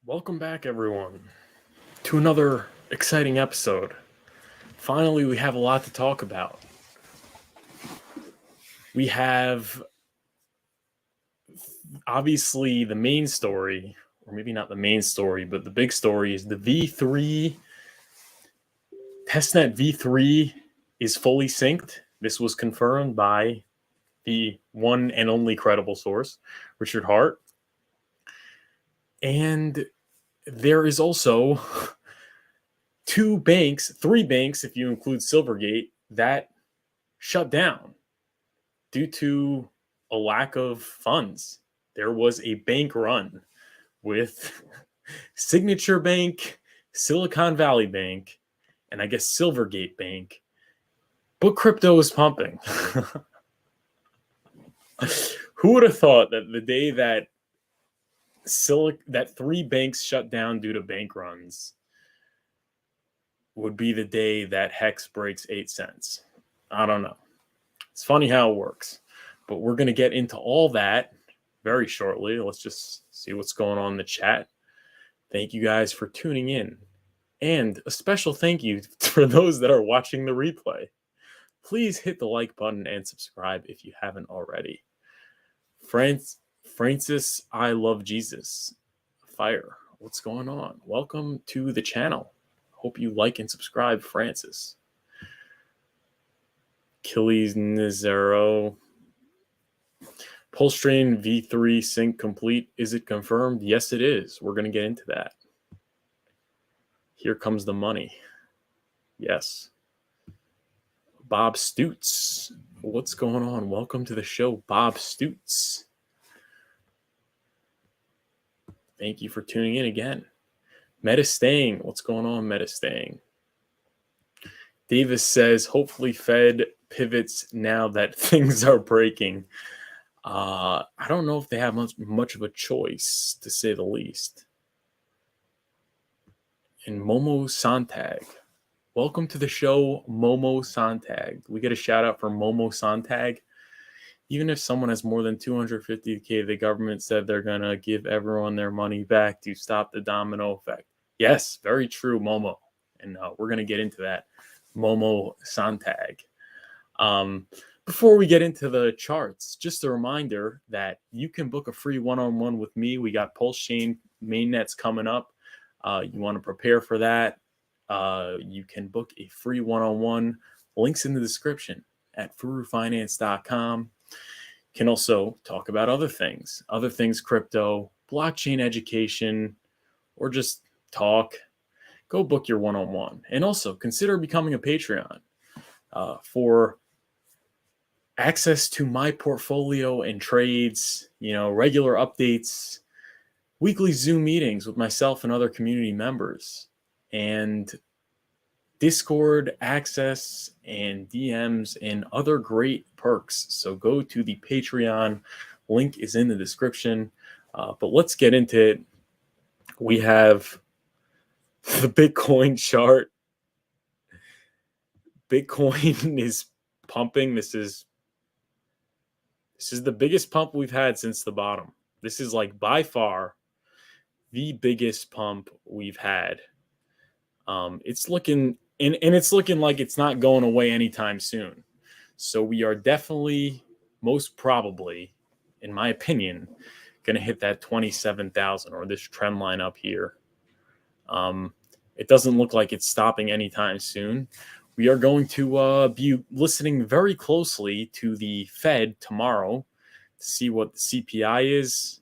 Welcome back, everyone, to another exciting episode. Finally, we have a lot to talk about. We have, obviously, the main story, or maybe not the main story, but the big story is the V3. Testnet V3 is fully synced. This was confirmed by the one and only credible source, Richard Hart. And there is also three banks, if you include Silvergate, that shut down due to a lack of funds. There was a bank run with Signature Bank, Silicon Valley Bank, and I guess Silvergate Bank. But crypto was pumping. Who would have thought that the day that three banks shut down due to bank runs would be the day that HEX breaks 8 cents? I don't know. It's funny how it works. But we're going to get into all that very shortly. Let's just see what's going on in the chat. Thank you guys for tuning in. And a special thank you for those that are watching the replay. Please hit the like button and subscribe if you haven't already. Francis, I love Jesus. Fire. What's going on? Welcome to the channel. Hope you like and subscribe, Francis. Achilles Nizero. PulseChain V3 sync complete. Is it confirmed? Yes, it is. We're going to get into that. Here comes the money. Yes. Bob Stutz. What's going on? Welcome to the show, Bob Stutz. Thank you for tuning in again. Metastaying. What's going on, Metastaying? Davis says, hopefully Fed pivots now that things are breaking. I don't know if they have much of a choice, to say the least. And Momo Sontag. Welcome to the show, Momo Sontag. We get a shout out for Momo Sontag. Even if someone has more than 250K, the government said they're going to give everyone their money back to stop the domino effect. Yes, very true, Momo. And we're going to get into that. Momo Sontag. Before we get into the charts, just a reminder that you can book a free one-on-one with me. We got PulseChain mainnets coming up. You want to prepare for that. You can book a free one-on-one. Links in the description at furufinance.com. You can also talk about other things crypto, blockchain education, or just talk. Go book your one-on-one. And also consider becoming a Patreon for access to my portfolio and trades, regular updates, weekly Zoom meetings with myself and other community members, and Discord access and DMs and other great perks. So go to the Patreon. Link is in the description. But let's get into it. We have the Bitcoin chart. Bitcoin is pumping. This is the biggest pump we've had since the bottom. This is like by far the biggest pump we've had. It's looking like it's not going away anytime soon. So we are definitely, most probably, in my opinion, going to hit that 27,000 or this trend line up here. It doesn't look like it's stopping anytime soon. We are going to be listening very closely to the Fed tomorrow to see what the CPI is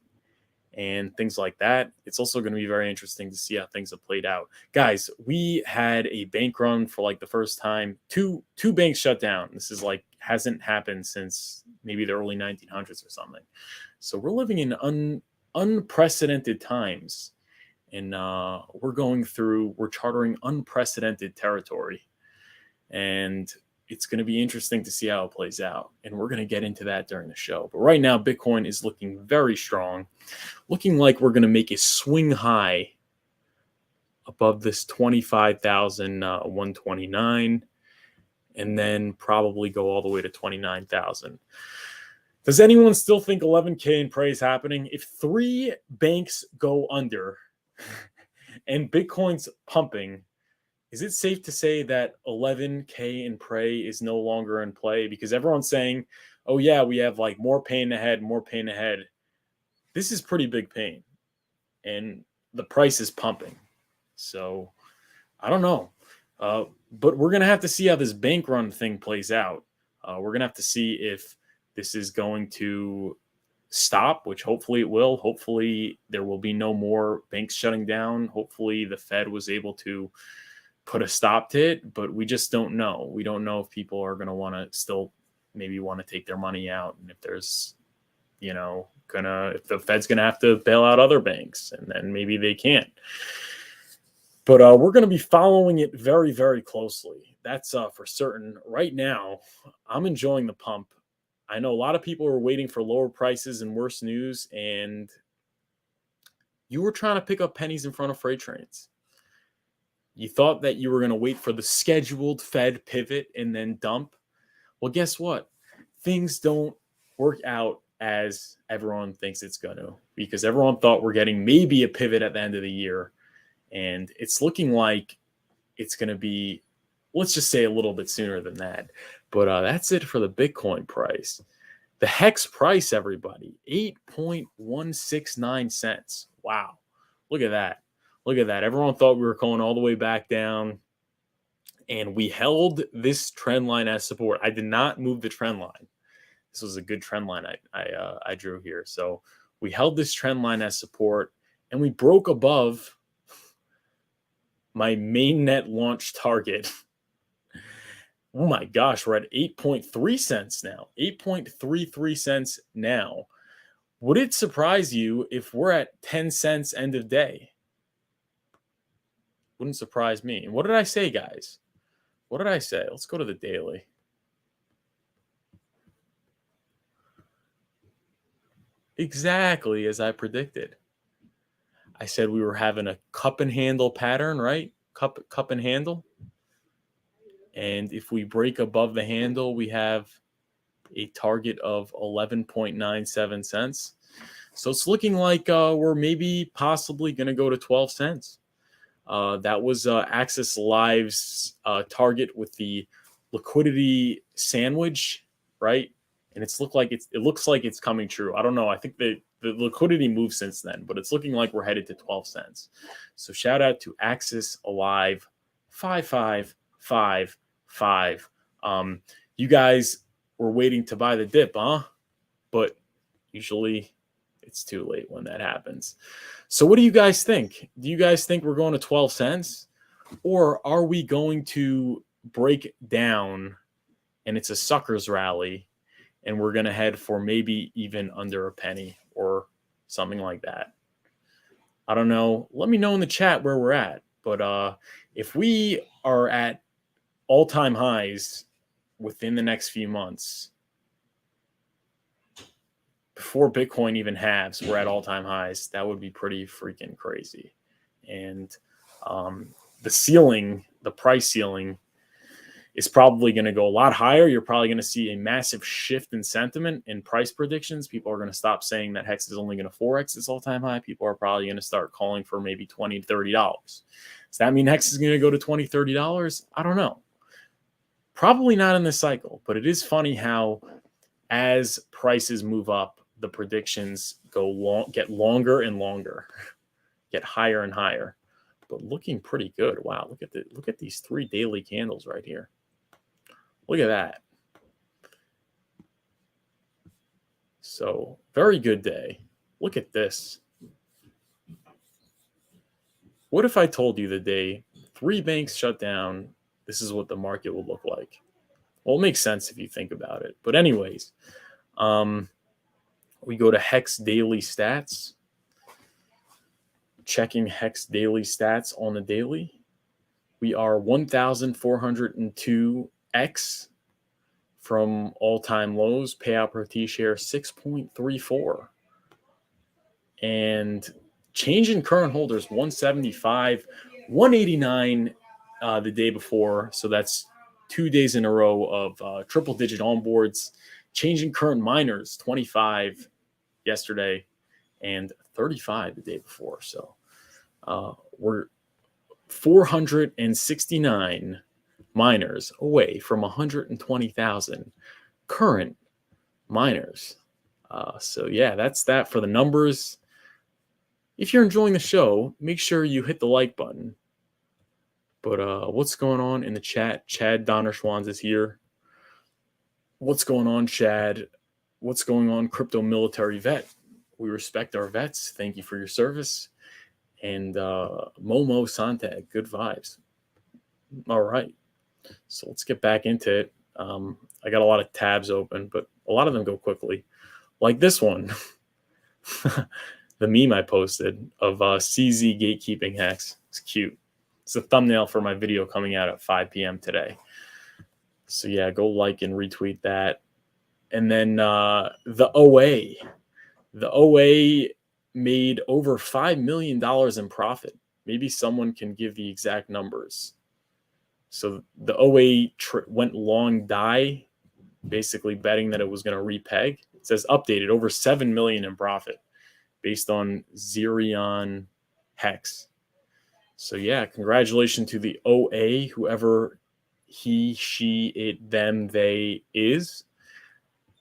and things like that. It's also going to be very interesting to see how things have played out. Guys, we had a bank run for like the first time. Two banks shut down. This is like hasn't happened since maybe the early 1900s or something. So we're living in unprecedented times. And we're chartering unprecedented territory. And it's going to be interesting to see how it plays out. And we're going to get into that during the show. But right now, Bitcoin is looking very strong, looking like we're going to make a swing high above this 25,129 and then probably go all the way to 29,000. Does anyone still think 11K in pray is happening? If three banks go under, and Bitcoin's pumping, is it safe to say that 11K in prey is no longer in play? Because everyone's saying, oh yeah, we have like more pain ahead, more pain ahead. This is pretty big pain, and the price is pumping. So I don't know. But we're going to have to see how this bank run thing plays out. We're going to have to see if this is going to stop, which hopefully it will. Hopefully there will be no more banks shutting down. Hopefully the Fed was able to put a stop to it, but we just don't know. We don't know if people are going to want to still maybe want to take their money out, and if there's, if the Fed's going to have to bail out other banks, and then maybe they can't. But we're going to be following it very, very closely. That's for certain. Right now, I'm enjoying the pump. I know a lot of people are waiting for lower prices and worse news, and you were trying to pick up pennies in front of freight trains. You thought that you were going to wait for the scheduled Fed pivot and then dump. Well, guess what? Things don't work out as everyone thinks it's going to, because everyone thought we're getting maybe a pivot at the end of the year. And it's looking like it's going to be, let's just say, a little bit sooner than that. But that's it for the Bitcoin price. The HEX price, everybody, 8.169 cents. Wow. Look at that. Look at that. Everyone thought we were going all the way back down. And we held this trend line as support. I did not move the trend line. This was a good trend line I drew here. So we held this trend line as support, and we broke above my mainnet launch target. Oh my gosh, we're at 8.3 cents now. 8.33 cents now. Would it surprise you if we're at 10 cents end of day? Wouldn't surprise me. And what did I say, guys? What did I say? Let's go to the daily. Exactly as I predicted. I said we were having a cup and handle pattern, right? Cup and handle. And if we break above the handle, we have a target of 11.97 cents. So it's looking like we're maybe possibly going to go to 12 cents. That was Access Live's target with the liquidity sandwich, right? And it looks like it's coming true. I don't know. I think the liquidity moved since then, but it's looking like we're headed to 12 cents. So shout out to Access Alive 5555. You guys were waiting to buy the dip, huh? But usually it's too late when that happens. So what do you guys think? Do you guys think we're going to 12 cents? Or are we going to break down and it's a suckers rally and we're going to head for maybe even under a penny or something like that? I don't know. Let me know in the chat where we're at. But if we are at all-time highs within the next few months, before Bitcoin even halves, we're at all-time highs. That would be pretty freaking crazy. And the ceiling, the price ceiling, is probably going to go a lot higher. You're probably going to see a massive shift in sentiment and price predictions. People are going to stop saying that HEX is only going to 4x its all-time high. People are probably going to start calling for maybe $20 to $30. Does that mean HEX is going to go to $20, $30? I don't know. Probably not in this cycle, but it is funny how as prices move up, the predictions get longer and longer, get higher and higher, but looking pretty good. Wow, look at these 3 daily candles right here. Look at that. So very good day. Look at this. What if I told you the day 3 banks shut down, this is what the market will look like? Well, it makes sense if you think about it. But anyways, we go to HEX daily stats. Checking HEX daily stats on the daily. We are 1,402x from all-time lows. Payout per T-share 6.34. And change in current holders 175, 189 the day before. So that's 2 days in a row of triple-digit onboards. Change in current miners 25 yesterday and 35 the day before. So We're 469 miners away from 120,000 current miners. So yeah, that's that for the numbers. If you're enjoying the show, make sure you hit the like button. But what's going on in the chat? Chad Donnerschwanz is here. What's going on, Chad? What's going on, crypto military vet? We respect our vets. Thank you for your service. And Momo Sontag, good vibes. All right. So let's get back into it. I got a lot of tabs open, but a lot of them go quickly. Like this one, the meme I posted of CZ gatekeeping hacks. It's cute. It's a thumbnail for my video coming out at 5 p.m. today. So yeah, go like and retweet that. And then the OA. The OA made over $5 million in profit. Maybe someone can give the exact numbers. So the OA went long die, basically betting that it was going to repeg. It says updated, over $7 million in profit based on Xerion HEX. So yeah, congratulations to the OA, whoever he, she, it, them, they is.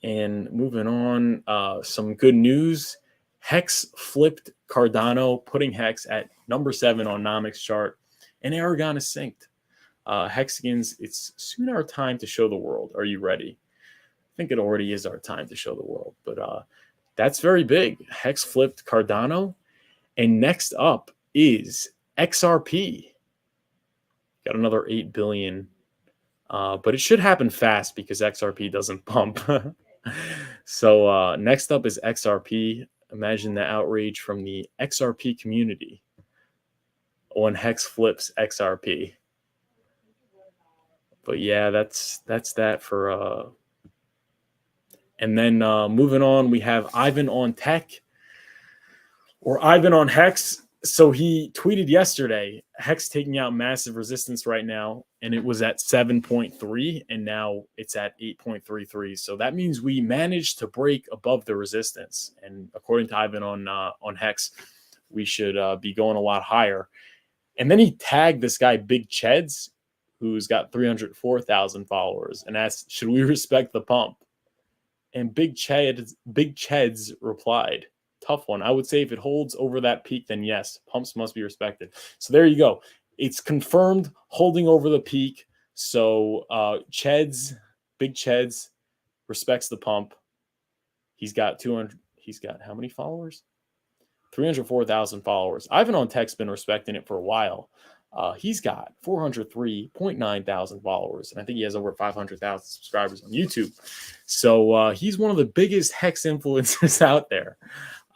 And moving on, some good news. HEX flipped Cardano, putting HEX at number 7 on Nomics chart. And Aragon is synced. Hexagons, it's soon our time to show the world. Are you ready? I think it already is our time to show the world. But that's very big. HEX flipped Cardano. And next up is XRP. Got another 8 billion. But it should happen fast because XRP doesn't pump. So next up is XRP. Imagine the outrage from the XRP community when HEX flips XRP. But yeah, that's that for and then moving on, we have Ivan on Tech or Ivan on HEX. So he tweeted yesterday, HEX taking out massive resistance right now, and it was at 7.3, and now it's at 8.33. So that means we managed to break above the resistance. And according to Ivan on HEX, we should be going a lot higher. And then he tagged this guy, Big Cheds, who's got 304,000 followers, and asked, should we respect the pump? And Big Cheds replied, tough one. I would say if it holds over that peak, then yes, pumps must be respected. So there you go. It's confirmed holding over the peak. So Big Cheds respects the pump. He's got 200. He's got how many followers? 304,000 followers. Ivan on Tech's been respecting it for a while. He's got 403.9 thousand followers, and I think he has over 500,000 subscribers on YouTube. So he's one of the biggest HEX influencers out there.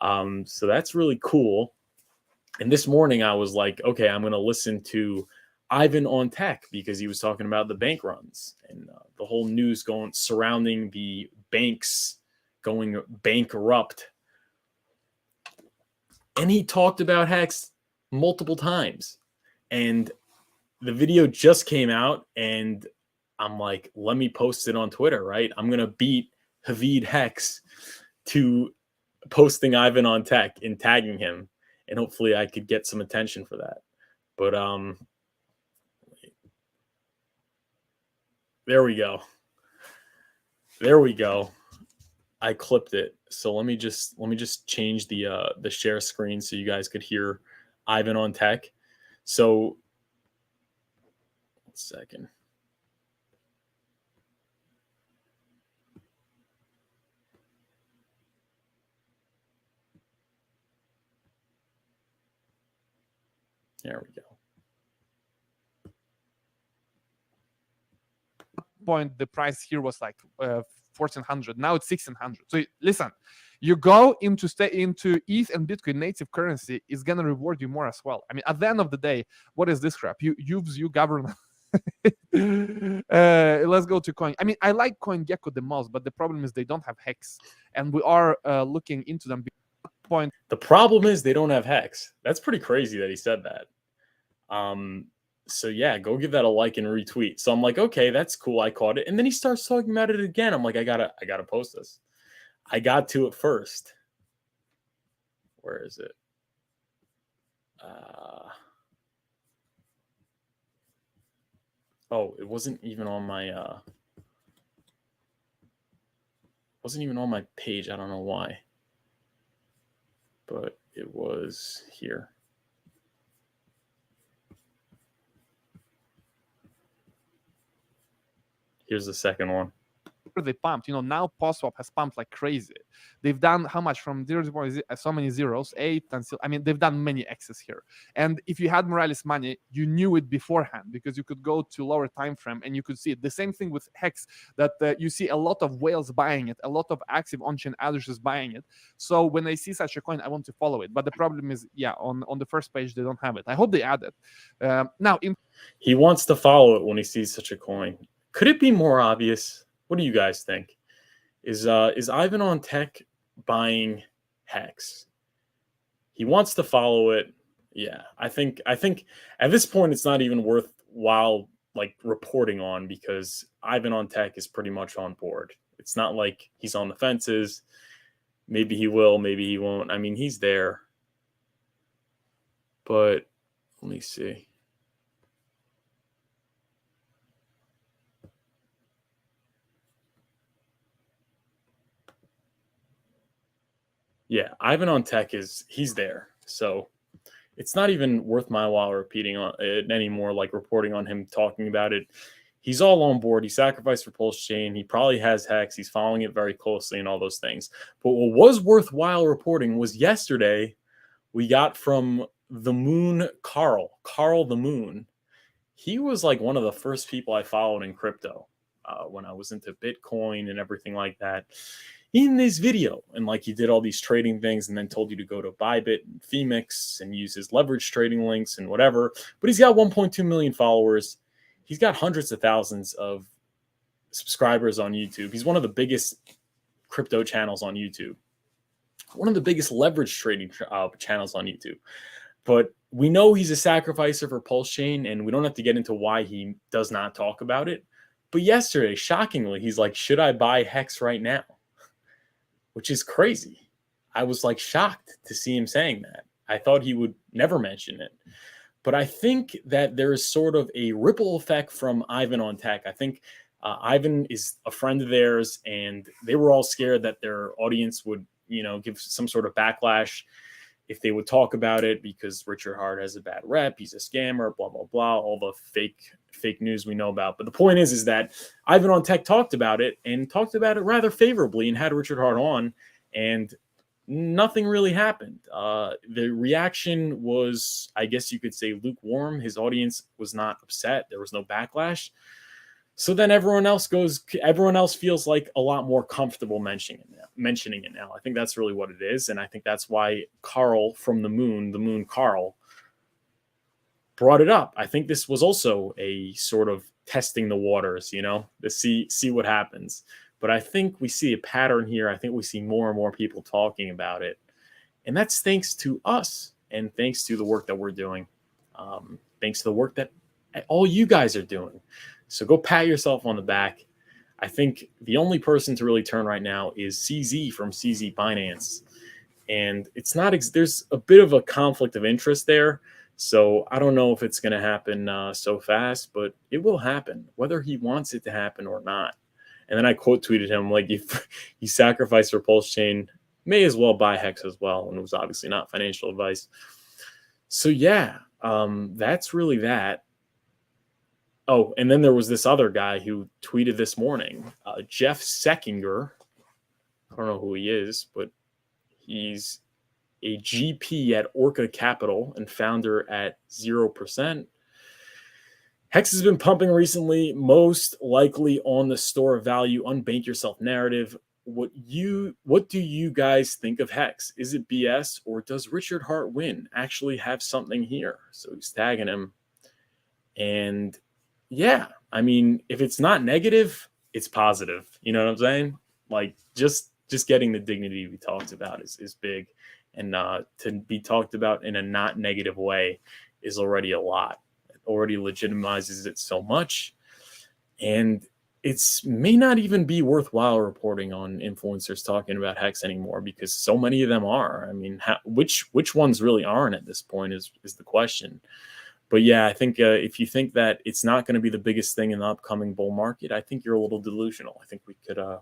So that's really cool. And this morning I was like, okay, I'm going to listen to Ivan on Tech because he was talking about the bank runs and the whole news surrounding the banks going bankrupt. And he talked about HEX multiple times. And the video just came out, and I'm like, let me post it on Twitter, right? I'm going to beat Havid HEX to posting Ivan on Tech and tagging him. And hopefully I could get some attention for that. But there we go. There we go. I clipped it. So let me just change the share screen so you guys could hear Ivan on Tech. So 1 second. There we go. Point the price here was like 1,400. Now it's 1,600. So listen, you go into ETH and Bitcoin native currency is gonna reward you more as well. I mean, at the end of the day, what is this crap? You govern. Let's go to coin. I mean, I like CoinGecko the most, but the problem is they don't have HEX, and we are looking into them. Point. The problem is they don't have HEX. That's pretty crazy that he said that. So yeah, go give that a like and retweet. So I'm like, okay, that's cool. I caught it. And then he starts talking about it again. I'm like, I gotta post this. I got to it first. Where is it? Oh, it wasn't even on my page. I don't know why, but it was here. Here's the second one. They pumped. Now PulseSwap has pumped like crazy. They've done how much from so many zeros, 8 until, they've done many X's here. And if you had Morales money, you knew it beforehand because you could go to lower time frame and you could see it. The same thing with HEX, that you see a lot of whales buying it, a lot of active on-chain addresses buying it. So when I see such a coin, I want to follow it. But the problem is, on the first page, they don't have it. I hope they add it. Now, he wants to follow it when he sees such a coin. Could it be more obvious? What do you guys think? Is Ivan on Tech buying HEX? He wants to follow it. Yeah, I think at this point it's not even worthwhile like reporting on, because Ivan on Tech is pretty much on board. It's not like he's on the fences. Maybe he will, maybe he won't. I mean, he's there. But let me see. Yeah, Ivan on Tech he's there. So it's not even worth my while repeating on it anymore, like reporting on him, talking about it. He's all on board. He sacrificed for PulseChain. He probably has HEX. He's following it very closely and all those things. But what was worthwhile reporting was yesterday we got from the Moon Carl the Moon. He was like one of the first people I followed in crypto when I was into Bitcoin and everything like that. In this video, and like he did all these trading things and then told you to go to Bybit and Femix and use his leverage trading links and whatever. But he's got 1.2 million followers. He's got hundreds of thousands of subscribers on YouTube. He's one of the biggest crypto channels on YouTube, one of the biggest leverage trading channels on YouTube. But we know he's a sacrificer for PulseChain, and we don't have to get into why he does not talk about it. But yesterday, shockingly, he's like, should I buy HEX right now? Which is crazy. I was like shocked to see him saying that. I thought he would never mention it. But I think that there is sort of a ripple effect from Ivan on Tech. I think Ivan is a friend of theirs, and they were all scared that their audience would, give some sort of backlash if they would talk about it, because Richard Hart has a bad rep. He's a scammer, blah, blah, blah, all the fake news we know about. But the point is that Ivan on Tech talked about it, and talked about it rather favorably, and had Richard Hart on, and nothing really happened. The reaction was, I guess you could say, lukewarm. His audience was not upset. There was no backlash. So then everyone else feels like a lot more comfortable mentioning it now. I think that's really what it is. And I think that's why Carl from the Moon Carl, brought it up. I think this was also a sort of testing the waters, to see what happens. But I think we see a pattern here. I think we see more and more people talking about it. And that's thanks to us, and thanks to the work that we're doing. Thanks to the work that all you guys are doing. So go pat yourself on the back. I think the only person to really turn right now is CZ from CZ Finance. And it's not, there's a bit of a conflict of interest there. So I don't know if it's going to happen so fast, but it will happen, whether he wants it to happen or not. And then I quote tweeted him, like, if you sacrifice for PulseChain, may as well buy HEX as well. And it was obviously not financial advice. So yeah, that's really that. Oh, and then there was this other guy who tweeted this morning, Jeff Seckinger. I don't know who he is, but he's a GP at Orca Capital and founder at 0%. HEX has been pumping recently, most likely on the store of value, unbank yourself narrative. What do you guys think of HEX? Is it BS, or does Richard Hart win actually have something here? So he's tagging him. And yeah, I mean, if it's not negative, it's positive. You know what I'm saying? Like, just getting the dignity we talked about is big. And to be talked about in a not negative way is already a lot. It already legitimizes it so much. And it's may not even be worthwhile reporting on influencers talking about HEX anymore, because so many of them are. I mean, which ones really aren't at this point is the question. But yeah, I think if you think that it's not going to be the biggest thing in the upcoming bull market, I think you're a little delusional. I think we could. I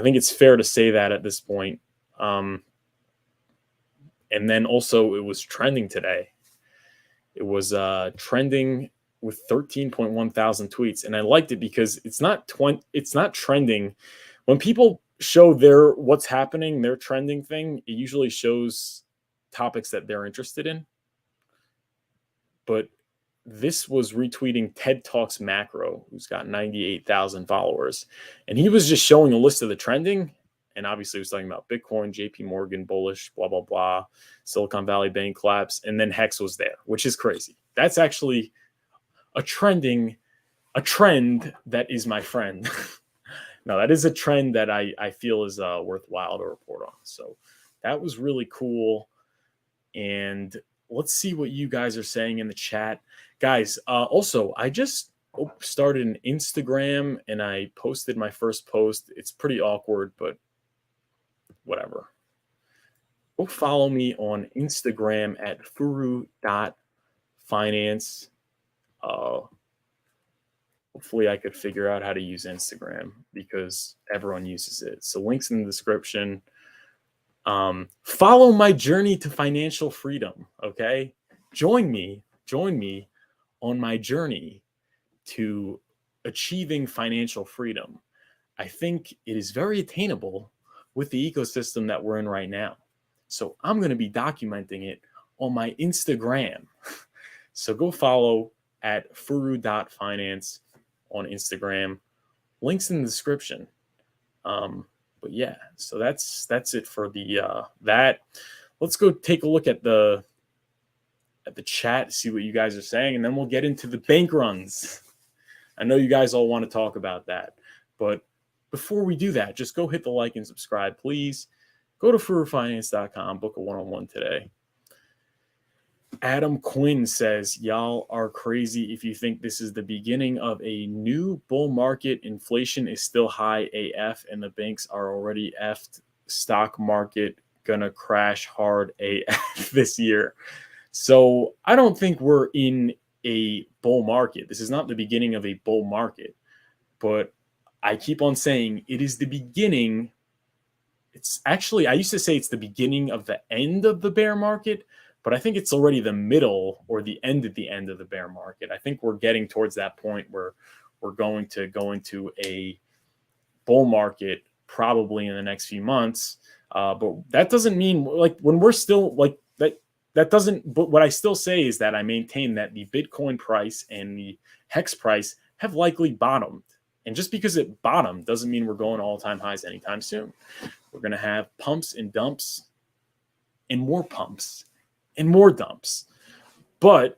think it's fair to say that at this point. And then also, it was trending today. It was trending with 13.1 thousand tweets, and I liked it because it's not trending. When people show their what's happening, their trending thing, it usually shows topics that they're interested in. But this was retweeting TED Talks Macro, who's got 98,000 followers. And he was just showing a list of the trending. And obviously, he was talking about Bitcoin, JP Morgan, bullish, blah, blah, blah, Silicon Valley Bank collapse. And then HEX was there, which is crazy. That's actually a trend that is my friend. No, that is a trend that I feel is worthwhile to report on. So that was really cool. And let's see what you guys are saying in the chat. Guys, also, I just started an Instagram and I posted my first post. It's pretty awkward, but whatever. Go follow me on Instagram at furu.finance. Hopefully I could figure out how to use Instagram because everyone uses it. So links in the description. Follow my journey to financial freedom. Okay. Join me on my journey to achieving financial freedom. I think it is very attainable with the ecosystem that we're in right now. So I'm going to be documenting it on my Instagram. So go follow at furu.finance on Instagram. Links in the description. But yeah, so that's it for the that. Let's go take a look at the chat, see what you guys are saying, and then we'll get into the bank runs. I know you guys all want to talk about that, but before we do that, just go hit the like and subscribe, please. Go to furufinance.com, book a one-on-one today. Adam Quinn says, y'all are crazy if you think this is the beginning of a new bull market. Inflation is still high AF and the banks are already effed. Stock market gonna crash hard AF this year. So I don't think we're in a bull market. This is not the beginning of a bull market, but I keep on saying it is the beginning. It's actually, I used to say it's the beginning of the end of the bear market, but I think it's already the middle or the end of the bear market. I think we're getting towards that point where we're going to go into a bull market probably in the next few months. But that doesn't mean like when we're still like that doesn't, but what I still say is that I maintain that the Bitcoin price and the HEX price have likely bottomed. And just because it bottomed doesn't mean we're going all-time highs anytime soon. We're going to have pumps and dumps and more pumps and more dumps. But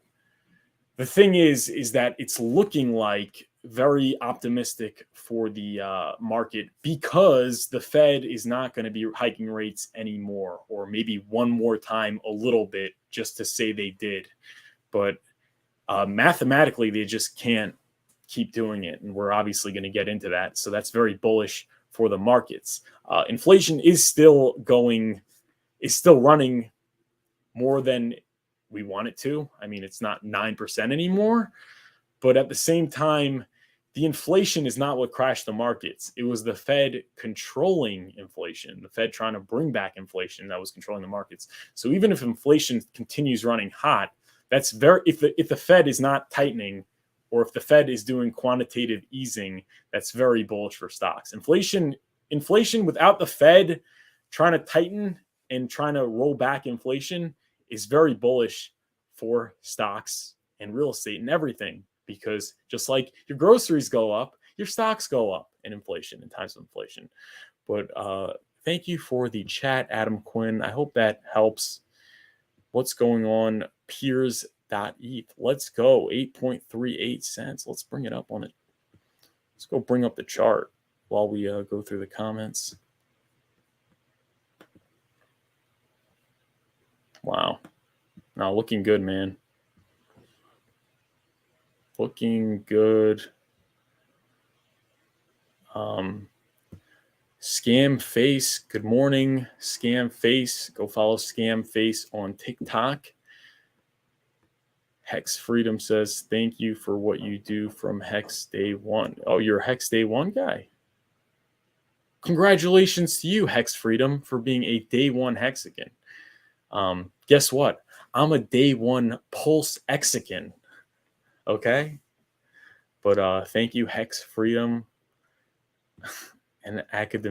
the thing is that it's looking like very optimistic for the market because the Fed is not going to be hiking rates anymore, or maybe one more time a little bit just to say they did. But mathematically, they just can't keep doing it. And we're obviously going to get into that. So that's very bullish for the markets. Inflation is still running more than we want it to. I mean, it's not 9% anymore, but at the same time, the inflation is not what crashed the markets. It was the Fed controlling inflation, the Fed trying to bring back inflation that was controlling the markets. So even if inflation continues running hot, that's if the Fed is not tightening, or if the Fed is doing quantitative easing, that's very bullish for stocks. Inflation without the Fed trying to tighten and trying to roll back inflation is very bullish for stocks and real estate and everything, because just like your groceries go up, your stocks go up in times of inflation. But thank you for the chat, Adam Quinn. I hope that helps. What's going on? Peers.eth. Let's go. 8.38 cents. Let's bring it up on it. Let's go bring up the chart while we go through the comments. Wow. Now looking good, man. Looking good. Scam Face. Good morning, Scam Face. Go follow Scam Face on TikTok. Hex Freedom says, thank you for what you do from Hex Day 1. Oh, you're a Hex Day 1 guy. Congratulations to you, Hex Freedom, for being a Day 1 Hexican. Guess what? I'm a Day 1 Pulse Hexican. Okay? But thank you, Hex Freedom. And I don't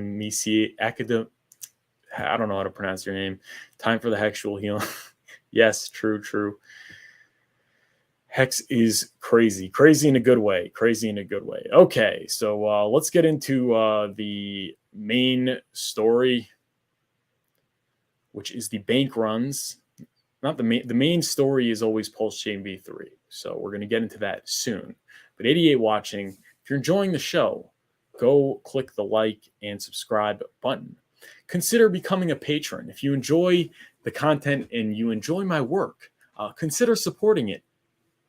know how to pronounce your name. Time for the Hexual Healing. Yes, true. Hex is crazy in a good way. Okay, so let's get into the main story, which is the bank runs. Not the main story is always PulseChain V3. So we're going to get into that soon. But 88 watching, if you're enjoying the show, go click the like and subscribe button. Consider becoming a patron. If you enjoy the content and you enjoy my work, consider supporting it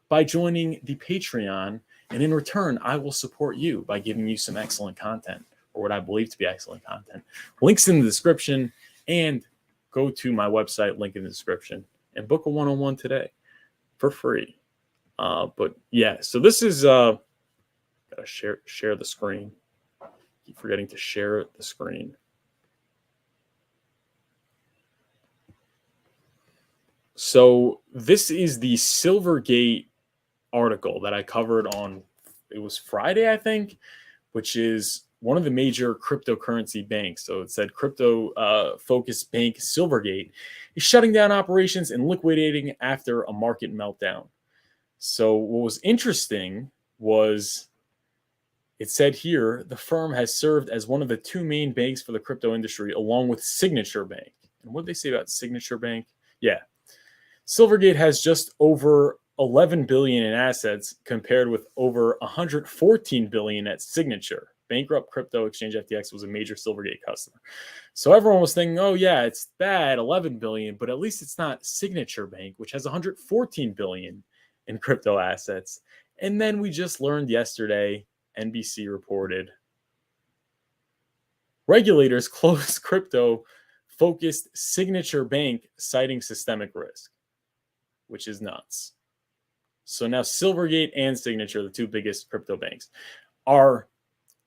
by joining the Patreon. And in return, I will support you by giving you some excellent content, or what I believe to be excellent content. Links in the description, and go to my website, link in the description, and book a one-on-one today for free. But yeah, so this is gotta share the screen. Keep forgetting to share the screen. So this is the Silvergate article that I covered on, it was Friday, I think, which is one of the major cryptocurrency banks. So it said crypto focused bank Silvergate is shutting down operations and liquidating after a market meltdown. So what was interesting was it said here, the firm has served as one of the two main banks for the crypto industry, along with Signature Bank. And what did they say about Signature Bank? Yeah. Silvergate has just over 11 billion in assets compared with over 114 billion at Signature. Bankrupt crypto exchange FTX was a major Silvergate customer. So everyone was thinking, oh yeah, it's bad, 11 billion, but at least it's not Signature Bank, which has 114 billion in crypto assets. And then we just learned yesterday, NBC reported, regulators closed crypto-focused Signature Bank, citing systemic risk, which is nuts. So now Silvergate and Signature, the two biggest crypto banks, are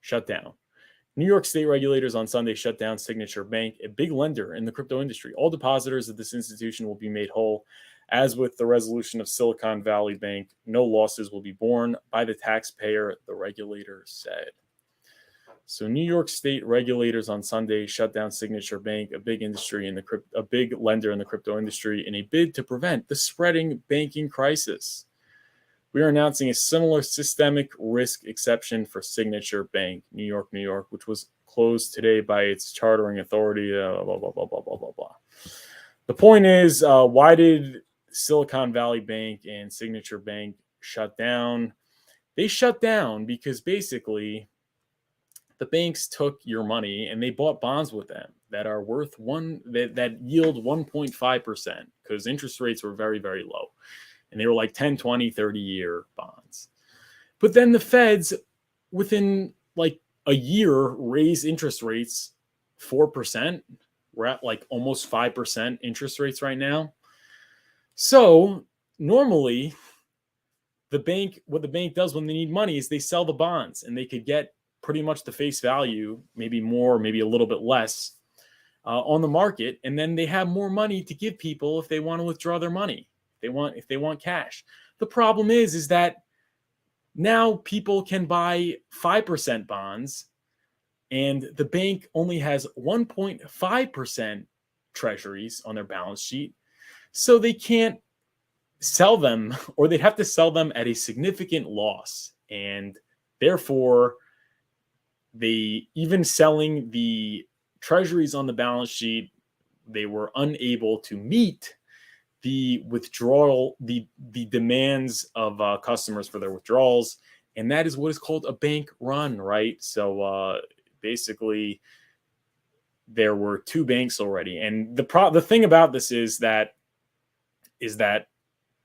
shut down. New York State regulators on Sunday shut down Signature Bank, a big lender in the crypto industry. All depositors of this institution will be made whole. As with the resolution of Silicon Valley Bank, no losses will be borne by the taxpayer, the regulator said. So New York State regulators on Sunday shut down Signature Bank, a big lender in the crypto industry, in a bid to prevent the spreading banking crisis. We are announcing a similar systemic risk exception for Signature Bank, New York, which was closed today by its chartering authority. Blah, blah, blah, blah, blah, blah, blah. The point is, why did Silicon Valley Bank and Signature Bank shut down? They shut down because basically the banks took your money and they bought bonds with them that are worth that yield 1.5%, because interest rates were very, very low. And they were like 10, 20, 30-year bonds. But then the feds, within like a year, raised interest rates 4%. We're at like almost 5% interest rates right now. So normally, what the bank does when they need money is they sell the bonds, and they could get pretty much the face value, maybe more, maybe a little bit less, on the market. And then they have more money to give people if they want to withdraw their money. If they want cash. The problem is that now people can buy 5% bonds, and the bank only has 1.5% treasuries on their balance sheet. So they can't sell them, or they'd have to sell them at a significant loss. And therefore, even selling the treasuries on the balance sheet, they were unable to meet the withdrawal, the demands of customers for their withdrawals. And that is what is called a bank run, right? So basically, there were two banks already. And the thing about this is that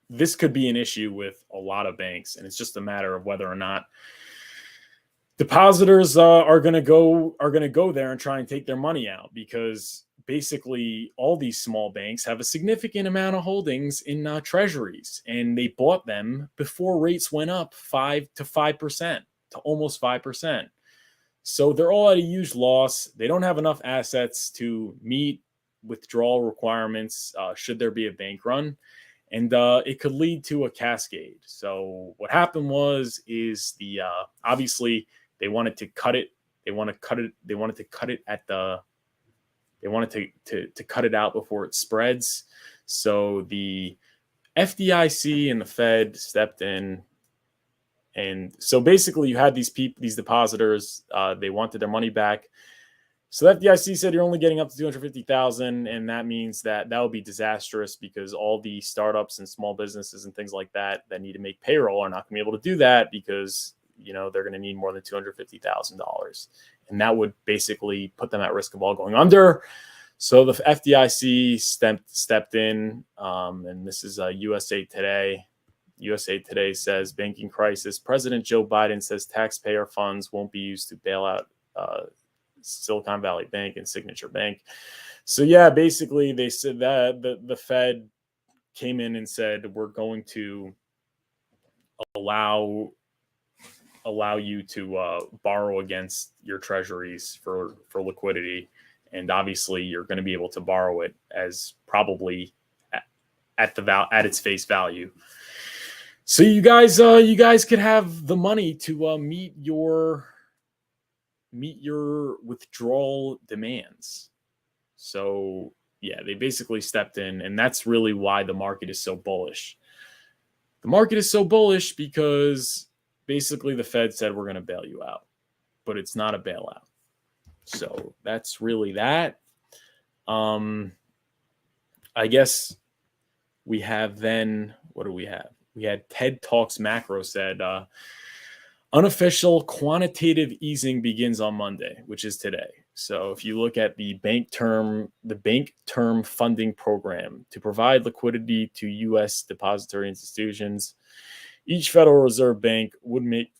this could be an issue with a lot of banks. And it's just a matter of whether or not depositors are going to go there and try and take their money out, because basically all these small banks have a significant amount of holdings in treasuries, and they bought them before rates went up 5% to almost 5%. So they're all at a huge loss. They don't have enough assets to meet withdrawal requirements should there be a bank run, and it could lead to a cascade. So what happened is the obviously they wanted to cut it. They wanted to cut it at the. They wanted to cut it out before it spreads. So the FDIC and the Fed stepped in. And so basically you had these depositors, they wanted their money back. So the FDIC said you're only getting up to 250,000, and that means that would be disastrous because all the startups and small businesses and things like that need to make payroll are not going to be able to do that because, you know, they're going to need more than $250,000. And that would basically put them at risk of all going under. So the FDIC stepped in, and this is USA Today. USA Today says, banking crisis. President Joe Biden says taxpayer funds won't be used to bail out Silicon Valley Bank and Signature Bank. So yeah, basically they said that the Fed came in and said, we're going to allow you to borrow against your treasuries for liquidity. And obviously you're going to be able to borrow it as probably at its face value. So you guys could have the money to meet your withdrawal demands. So yeah, they basically stepped in, and that's really why the market is so bullish. The market is so bullish because basically the Fed said we're going to bail you out, but it's not a bailout. So that's really that. I guess we have then, what do we have? We had TED Talks Macro said, unofficial quantitative easing begins on Monday, which is today. So if you look at the bank term funding program to provide liquidity to U.S. depository institutions, each Federal Reserve Bank would make,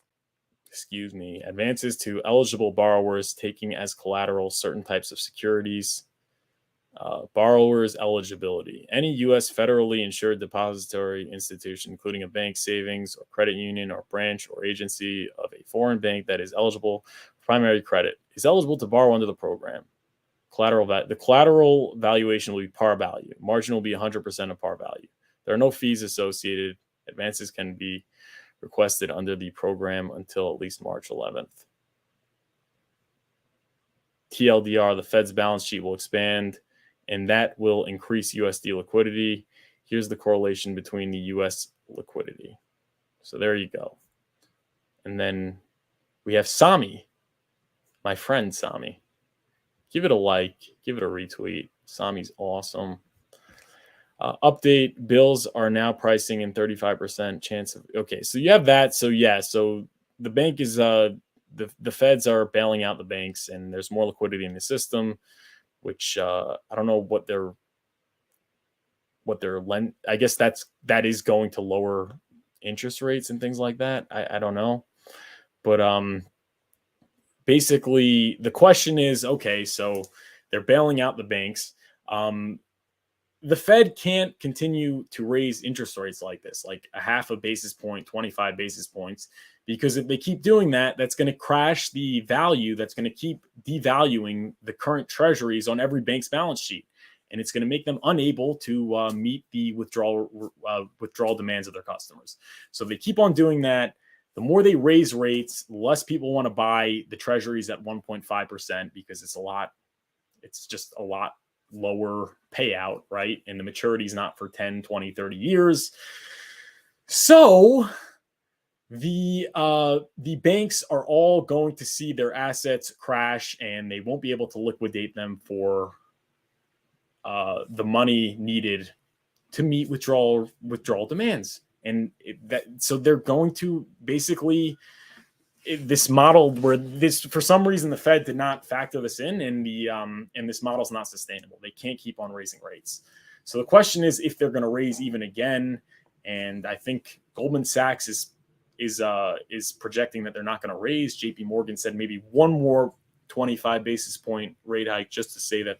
advances to eligible borrowers taking as collateral certain types of securities. Borrowers' eligibility. Any U.S. federally insured depository institution, including a bank, savings, or credit union, or branch or agency of a foreign bank that is eligible for primary credit, is eligible to borrow under the program. The collateral valuation will be par value. Margin will be 100% of par value. There are no fees associated. Advances can be requested under the program until at least March 11th. TLDR, the Fed's balance sheet will expand, and that will increase USD liquidity. Here's the correlation between the US liquidity. So there you go. And then we have Sami, my friend Sami. Give it a like, give it a retweet. Sami's awesome. Update, bills are now pricing in 35% chance of, okay, so you have that. So yeah, so the bank is, the feds are bailing out the banks, and there's more liquidity in the system, which I don't know what they're I guess that is going to lower interest rates and things like that. I don't know. But basically the question is, okay, so they're bailing out the banks. The Fed can't continue to raise interest rates like this, like a half a basis point, 25 basis points, because if they keep doing that, that's going to crash the value. That's going to keep devaluing the current treasuries on every bank's balance sheet. And it's going to make them unable to meet the withdrawal demands of their customers. So if they keep on doing that, the more they raise rates, the less people want to buy the treasuries at 1.5% because it's just a lot lower payout, right? And the maturity is not for 10, 20, 30 years. So the banks are all going to see their assets crash, and they won't be able to liquidate them for the money needed to meet withdrawal demands. And so they're going to basically, this model where this, for some reason, the Fed did not factor this in, and this model is not sustainable. They can't keep on raising rates. So the question is if they're going to raise even again. And I think Goldman Sachs is projecting that they're not going to raise. JP Morgan said maybe one more 25 basis point rate hike just to say that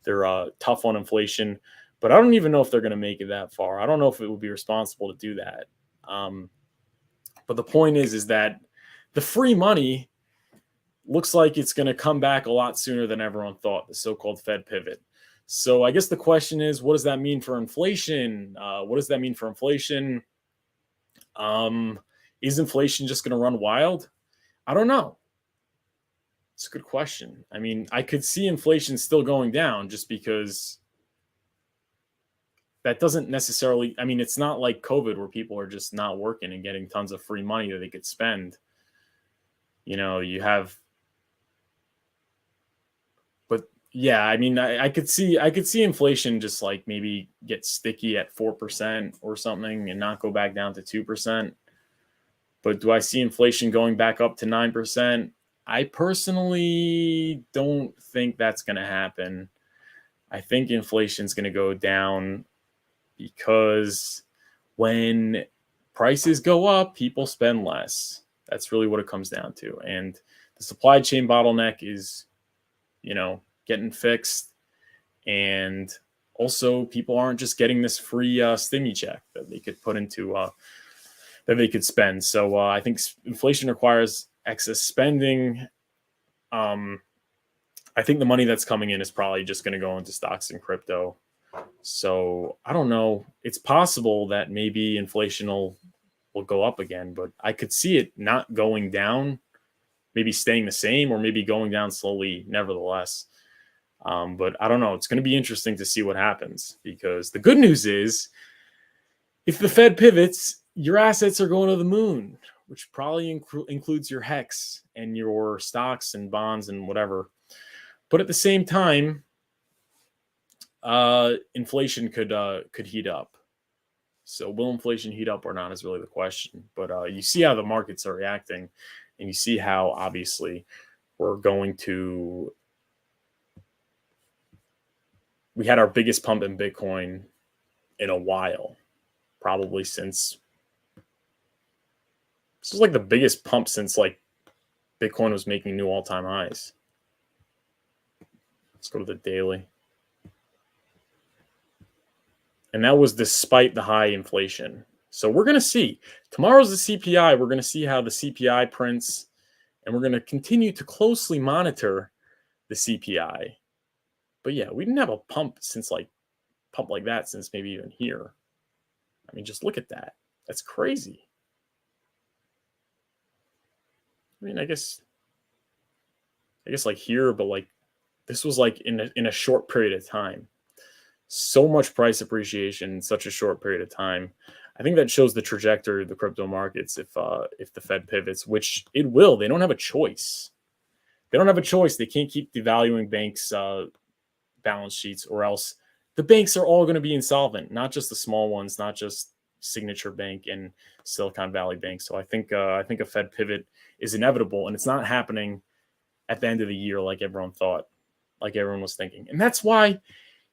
they're tough on inflation, but I don't even know if they're going to make it that far. I don't know if it would be responsible to do that. But the point is that the free money looks like it's going to come back a lot sooner than everyone thought, the so-called Fed pivot. So I guess the question is, what does that mean for inflation? What does that mean for inflation? Is inflation just going to run wild? I don't know. It's a good question. I mean, I could see inflation still going down just because that doesn't necessarily, I mean, it's not like COVID where people are just not working and getting tons of free money that they could spend. You know, you have, but yeah, I mean, I could see inflation just like maybe get sticky at 4% or something and not go back down to 2%. But do I see inflation going back up to 9%? I personally don't think that's going to happen. I think inflation is going to go down because when prices go up, people spend less. That's really what it comes down to. And the supply chain bottleneck is, getting fixed. And also people aren't just getting this free stimmy check that they could put into, that they could spend. So I think inflation requires excess spending. I think the money that's coming in is probably just going to go into stocks and crypto. So I don't know. It's possible that maybe inflation will go up again, but I could see it not going down, maybe staying the same or maybe going down slowly nevertheless. But I don't know. It's going to be interesting to see what happens, because the good news is if the Fed pivots, your assets are going to the moon, which probably includes your HEX and your stocks and bonds and whatever. But at the same time, inflation could heat up. So will inflation heat up or not is really the question. But you see how the markets are reacting, and you see how obviously we had our biggest pump in Bitcoin in a while, probably since, this is like the biggest pump since like Bitcoin was making new all-time highs. Let's go to the daily. And that was despite the high inflation. So we're going to see. Tomorrow's the CPI. We're going to see how the CPI prints, and we're going to continue to closely monitor the CPI. But yeah, we didn't have a pump like that since maybe even here. I mean, just look at that. That's crazy. I mean, I guess like here, but like this was like in a short period of time. So much price appreciation in such a short period of time. I think that shows the trajectory of the crypto markets if the Fed pivots, which it will. They don't have a choice. They don't have a choice. They can't keep devaluing banks' balance sheets, or else the banks are all going to be insolvent, not just the small ones, not just Signature Bank and Silicon Valley Bank. So I think a Fed pivot is inevitable, and it's not happening at the end of the year like everyone thought, like everyone was thinking. And that's why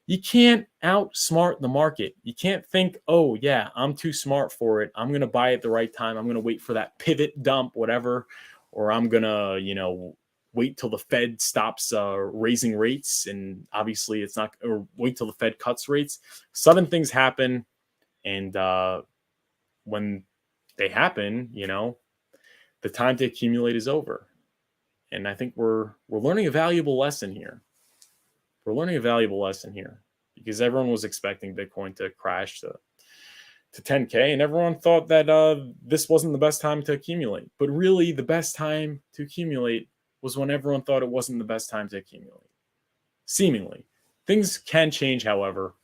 you can't outsmart the market. You can't think, oh, yeah, I'm too smart for it. I'm going to buy at the right time. I'm going to wait for that pivot dump, whatever, or I'm going to, wait till the Fed stops raising rates. And obviously it's not, or wait till the Fed cuts rates. Sudden things happen. And when they happen, the time to accumulate is over. And I think we're learning a valuable lesson here. We're learning a valuable lesson here, because everyone was expecting Bitcoin to crash to 10K, and everyone thought that this wasn't the best time to accumulate. But really, the best time to accumulate was when everyone thought it wasn't the best time to accumulate. Seemingly. Things can change, however.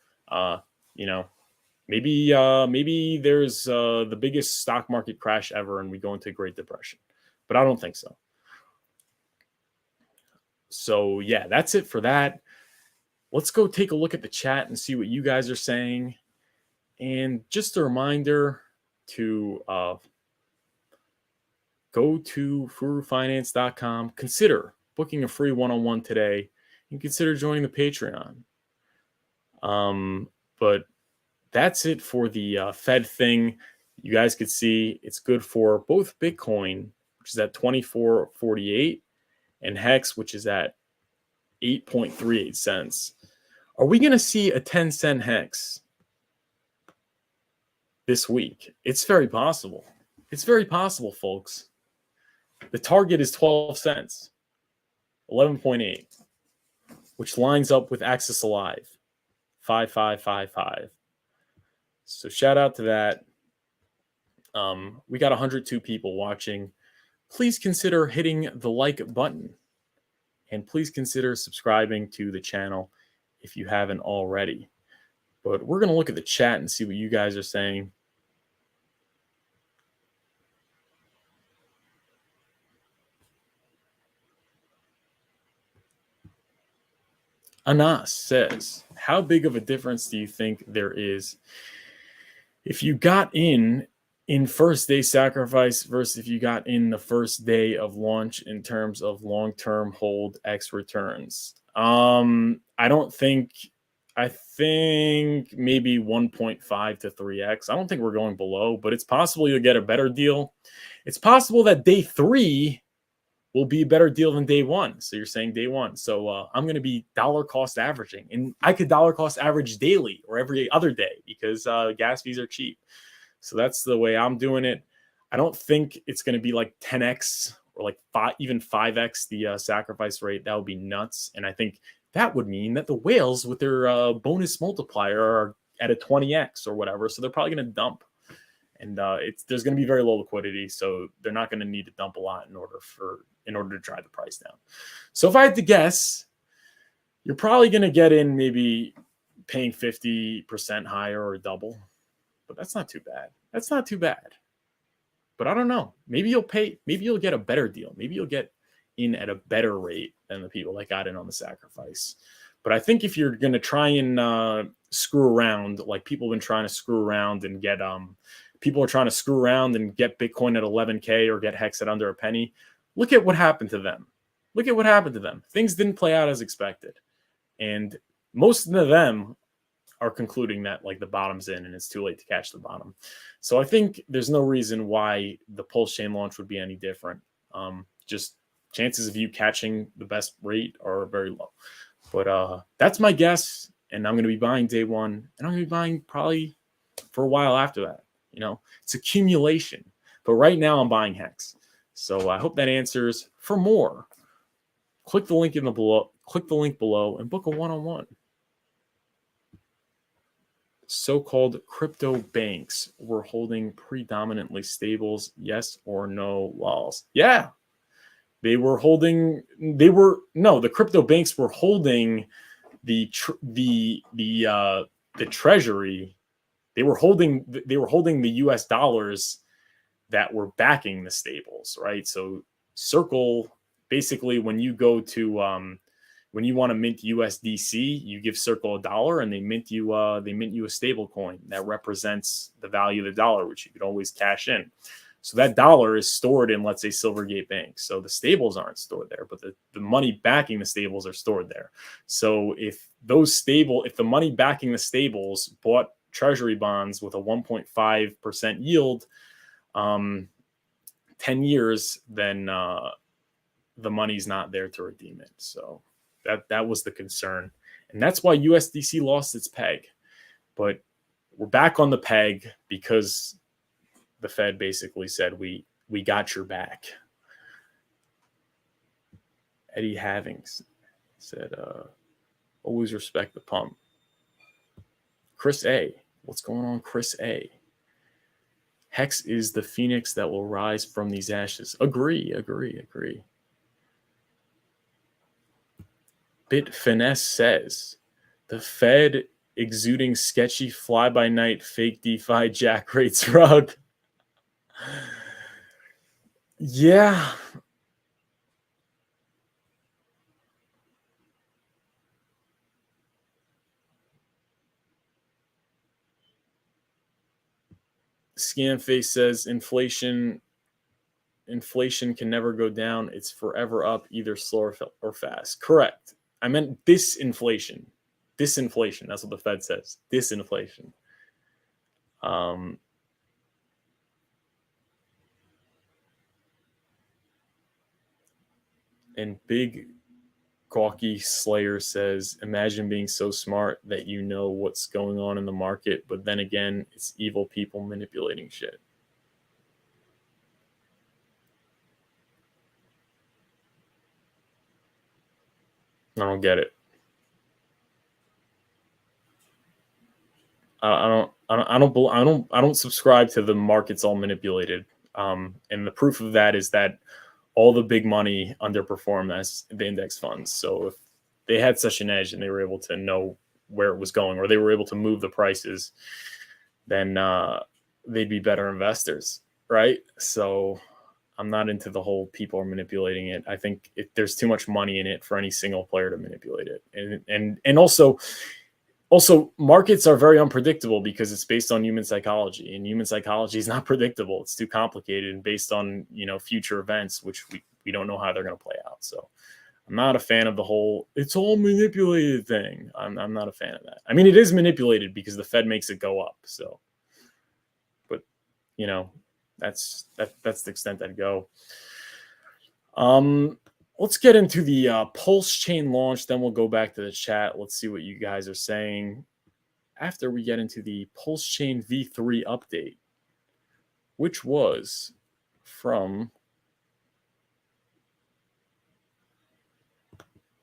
Maybe there's the biggest stock market crash ever and we go into a Great Depression. But I don't think so. So, yeah, that's it for that. Let's go take a look at the chat and see what you guys are saying. And just a reminder to go to furufinance.com. Consider booking a free one-on-one today, and consider joining the Patreon. But that's it for the Fed thing. You guys could see it's good for both Bitcoin, which is at 24.48, and HEX, which is at 8.38 cents. Are we going to see a 10-cent hex this week? It's very possible. It's very possible, folks. The target is 12 cents, 11.8, which lines up with Axis Alive, 5555. So shout out to that. We got 102 people watching. Please consider hitting the like button. And please consider subscribing to the channel if you haven't already. But we're going to look at the chat and see what you guys are saying. Anas says, how big of a difference do you think there is if you got in first day sacrifice versus if you got in the first day of launch in terms of long-term hold X returns? I think maybe 1.5 to 3x. I don't think we're going below, but it's possible you'll get a better deal. It's possible that day 3 will be a better deal than day 1. So you're saying day 1. So I'm going to be dollar cost averaging, and I could dollar cost average daily or every other day because gas fees are cheap. So that's the way I'm doing it. I don't think it's going to be like 10x or like even 5x the sacrifice rate. That would be nuts. And I think that would mean that the whales with their bonus multiplier are at a 20x or whatever. So they're probably going to dump. And there's going to be very low liquidity, so they're not going to need to dump a lot in order to drive the price down. So if I had to guess, you're probably going to get in maybe paying 50% higher or double, but that's not too bad. That's not too bad. But I don't know. Maybe you'll get a better deal. Maybe you'll get in at a better rate than the people that got in on the sacrifice. But I think if you're going to try and screw around, like people have been trying to screw around and get people are trying to screw around and get Bitcoin at 11K or get HEX at under a penny. Look at what happened to them. Look at what happened to them. Things didn't play out as expected. And most of them are concluding that like the bottom's in and it's too late to catch the bottom. So I think there's no reason why the PulseChain launch would be any different. Just chances of you catching the best rate are very low. But that's my guess. And I'm going to be buying day 1. And I'm going to be buying probably for a while after that. You know, it's accumulation. But right now I'm buying HEX. So I hope that answers. For more, click the link below and book a one-on-one. So-called crypto banks were holding predominantly stables, yes or no, lols? Yeah. The crypto banks were holding the treasury. They were holding the US dollars that were backing the stables, right? So Circle, basically when you go to when you want to mint USDC, you give Circle $1 and they mint you a stable coin that represents the value of the dollar, which you could always cash in. So that dollar is stored in, let's say, Silvergate Bank. So the stables aren't stored there, but the money backing the stables are stored there. So if the money backing the stables bought treasury bonds with a 1.5% yield, 10 years, then the money's not there to redeem it. So that was the concern. And that's why USDC lost its peg. But we're back on the peg because the Fed basically said, we got your back. Eddie Havings said, always respect the pump. Chris A. What's going on, Chris A? HEX is the phoenix that will rise from these ashes. Agree. Bit Finesse says, the Fed exuding sketchy fly-by-night fake DeFi jack rates rug. Yeah. Scamface says inflation can never go down. It's forever up, either slow or fast. Correct. I meant disinflation. Disinflation. That's what the Fed says. Disinflation. And Big Gawky Slayer says, imagine being so smart that you know what's going on in the market, but then again, it's evil people manipulating shit. I don't get it. I don't subscribe to the market's all manipulated. And the proof of that is that all the big money underperformed as the index funds. So if they had such an edge and they were able to know where it was going, or they were able to move the prices, then they'd be better investors, right? So I'm not into the whole people are manipulating it. I think there's too much money in it for any single player to manipulate it, and also markets are very unpredictable because it's based on human psychology, and human psychology is not predictable. It's too complicated and based on future events, which we don't know how they're going to play out. So I'm not a fan of the whole it's all manipulated thing. I'm not a fan of that. I mean, it is manipulated because the Fed makes it go up. So, but that's the extent I'd go. Let's get into the PulseChain launch. Then we'll go back to the chat. Let's see what you guys are saying after we get into the PulseChain V3 update, which was from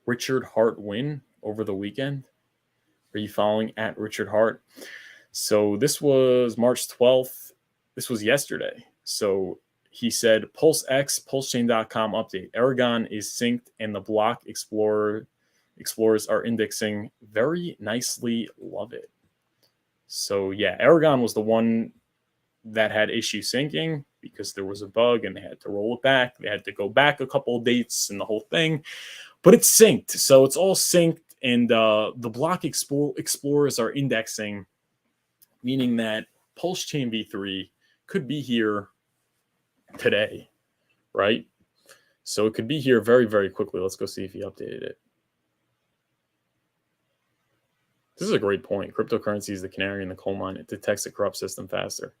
Richard Hart Win over the weekend. Are you following at Richard Hart? So this was March 12th. This was yesterday. So he said, PulseX, PulseChain.com update. Aragon is synced and the block explorers are indexing very nicely. Love it. So yeah, Aragon was the one that had issue syncing because there was a bug and they had to roll it back. They had to go back a couple of dates and the whole thing. But it's synced. So it's all synced. And the block explorers are indexing, meaning that PulseChain V3 could be here today, right? So it could be here very, very quickly. Let's go see if he updated it. This is a great point. Cryptocurrency is the canary in the coal mine. It detects a corrupt system faster.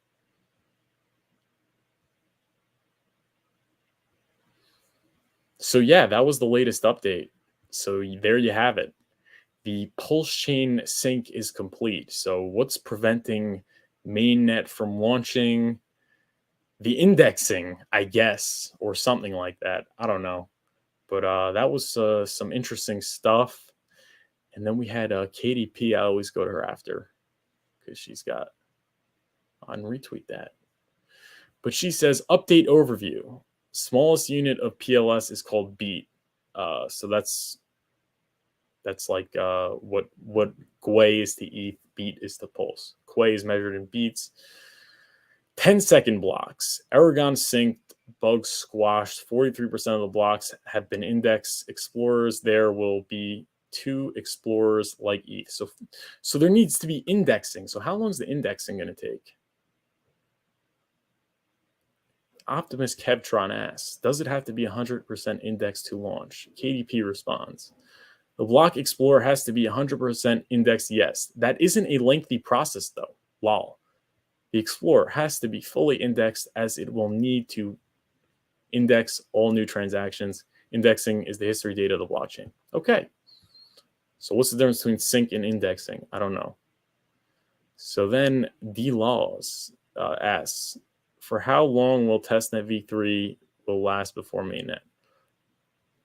So yeah, that was the latest update. So there you have it. The PulseChain sync is complete. So what's preventing mainnet from launching? The indexing, I guess, or something like that. I don't know. But that was some interesting stuff. And then we had KDP. I always go to her after because she's got on retweet that. But she says, update overview. Smallest unit of PLS is called beat. So that's like what Gwei is to ETH, beat is to pulse. Gwei is measured in beats. 10-second blocks. Aragon synced, bugs squashed. 43% of the blocks have been indexed. Explorers, there will be 2 explorers like ETH. So there needs to be indexing. So how long is the indexing going to take? Optimus Kevtron asks, does it have to be 100% indexed to launch? KDP responds, the block explorer has to be 100% indexed. Yes, that isn't a lengthy process though. Lol. The explorer has to be fully indexed as it will need to index all new transactions. Indexing is the history data of the blockchain. Okay. So what's the difference between sync and indexing? I don't know. So then D-Laws asks, for how long will testnet V3 will last before mainnet?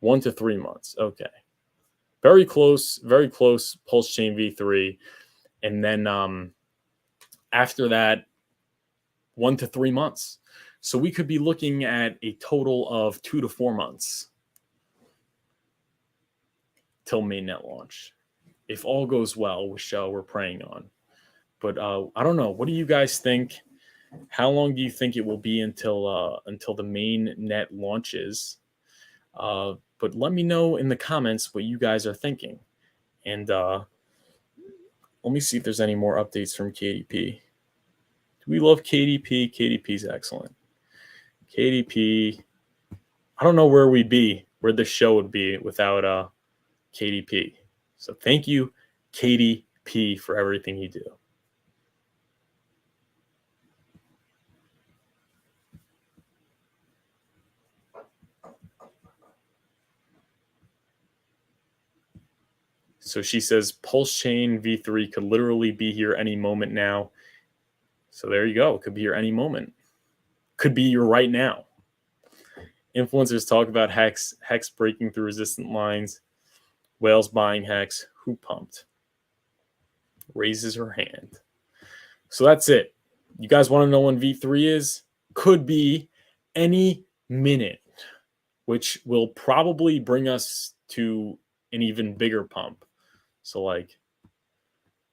1 to 3 months. Okay. Very close PulseChain V3. And then after that, 1 to 3 months. So we could be looking at a total of 2 to 4 months till mainnet launch, if all goes well, which we're praying on. But I don't know. What do you guys think? How long do you think it will be until the main net launches? But let me know in the comments what you guys are thinking. And let me see if there's any more updates from KDP. We love KDP. KDP's excellent. KDP. I don't know where we'd be, where the show would be without KDP. So thank you, KDP, for everything you do. So she says PulseChain V3 could literally be here any moment now. So there you go. It could be here any moment. Could be here right now. Influencers talk about HEX breaking through resistant lines. Whales buying HEX. Who pumped? Raises her hand. So that's it. You guys want to know when V3 is? Could be any minute, which will probably bring us to an even bigger pump. So like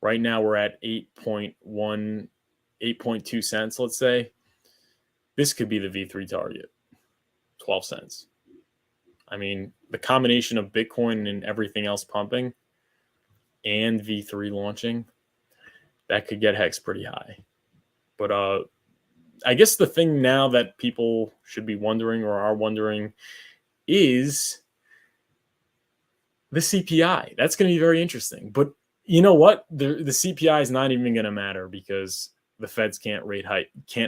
right now we're at 8.2 cents, let's say. This could be the V3 target, 12 cents. I mean, the combination of Bitcoin and everything else pumping and V3 launching, that could get HEX pretty high. But I guess the thing now that people should be wondering or are wondering is the CPI. That's going to be very interesting. But you know what? The CPI is not even going to matter because the Feds can't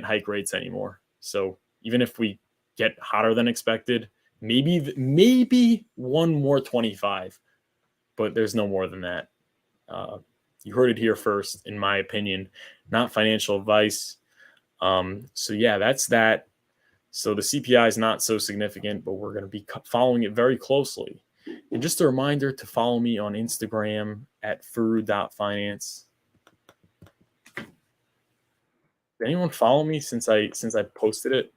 hike rates anymore. So even if we get hotter than expected, maybe one more 25, but there's no more than that. You heard it here first, in my opinion, not financial advice. So yeah, that's that. So the CPI is not so significant, but we're going to be following it very closely. And just a reminder to follow me on Instagram at furu.finance. Did anyone follow me since I posted it?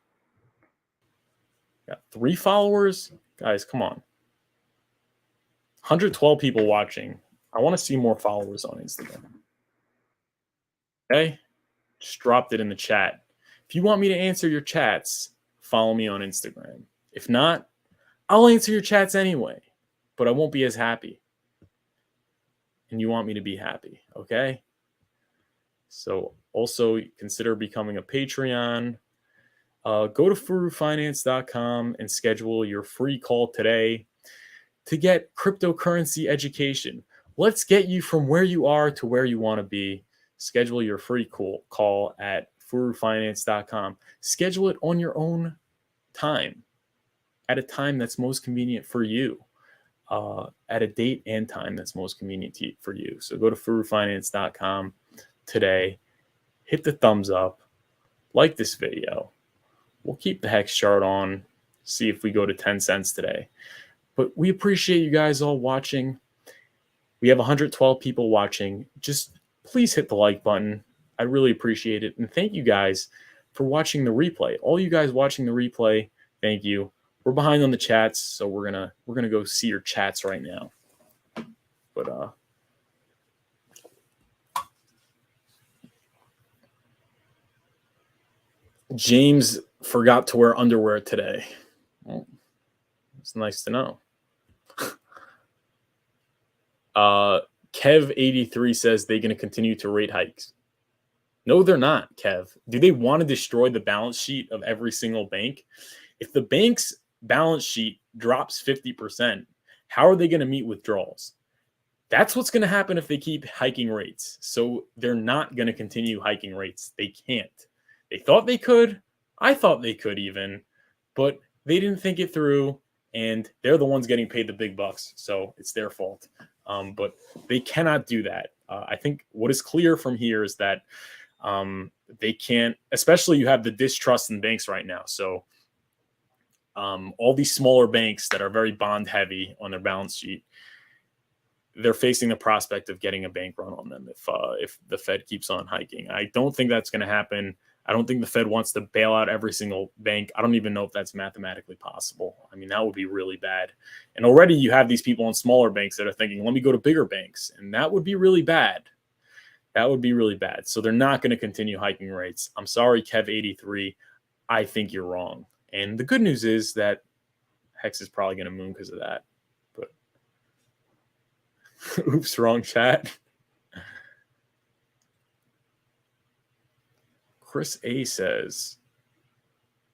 Got 3 followers? Guys, come on. 112 people watching. I want to see more followers on Instagram. Okay? Just dropped it in the chat. If you want me to answer your chats, follow me on Instagram. If not, I'll answer your chats anyway, but I won't be as happy. And you want me to be happy, okay? So also consider becoming a Patreon. Go to furufinance.com and schedule your free call today to get cryptocurrency education. Let's get you from where you are to where you want to be. Schedule your free call at furufinance.com. Schedule it on your own time, at a time that's most convenient for you, at a date and time that's most convenient for you. So go to furufinance.com today. Hit the thumbs up. Like this video. We'll keep the HEX chart on. See if we go to 10 cents today. But we appreciate you guys all watching. We have 112 people watching. Just please hit the like button. I really appreciate it. And thank you guys for watching the replay. All you guys watching the replay, thank you. We're behind on the chats, so we're gonna go see your chats right now. But James forgot to wear underwear today. Well, it's nice to know. Kev83 says they're going to continue to rate hikes. No, they're not, Kev. Do they want to destroy the balance sheet of every single bank? If the bank's balance sheet drops 50%, how are they going to meet withdrawals? That's what's going to happen if they keep hiking rates. So they're not going to continue hiking rates. They can't. They thought they could. I thought they could even, but they didn't think it through, and they're the ones getting paid the big bucks. So it's their fault. But they cannot do that. I think what is clear from here is that they can't, especially you have the distrust in banks right now. So all these smaller banks that are very bond heavy on their balance sheet, they're facing the prospect of getting a bank run on them if the Fed keeps on hiking. I don't think that's going to happen. I don't think the Fed wants to bail out every single bank. I don't even know if that's mathematically possible. I mean, that would be really bad. And already you have these people in smaller banks that are thinking, let me go to bigger banks. And that would be really bad. That would be really bad. So they're not going to continue hiking rates. I'm sorry, Kev83. I think you're wrong. And the good news is that HEX is probably going to moon because of that. But oops, wrong chat. Chris A says,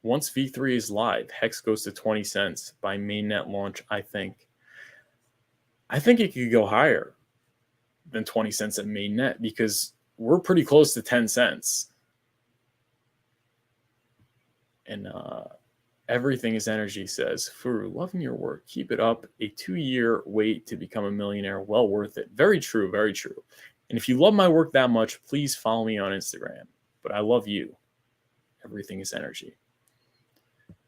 once V3 is live, HEX goes to 20 cents by mainnet launch, I think. I think it could go higher than 20 cents at mainnet because we're pretty close to 10 cents. And Everything is energy, says Furu. Loving your work. Keep it up. A 2-year wait to become a millionaire. Well worth it. Very true. Very true. And if you love my work that much, please follow me on Instagram. But I love you. Everything is energy.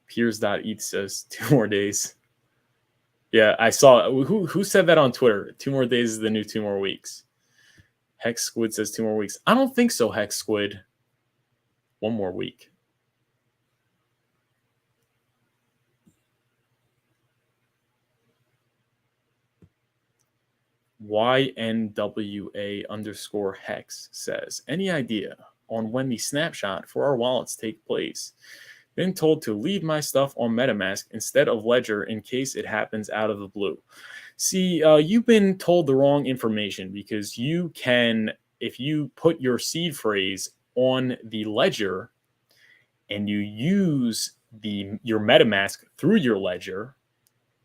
Piers.eth says 2 more days. Yeah, I saw. Who said that on Twitter? 2 more days is the new 2 more weeks. Hex Squid says 2 more weeks. I don't think so, Hex Squid. 1 more week. YNWA_Hex says, any idea on when the snapshot for our wallets take place? Been told to leave my stuff on MetaMask instead of Ledger in case it happens out of the blue. See, you've been told the wrong information, because you can, if you put your seed phrase on the Ledger and you use your MetaMask through your Ledger,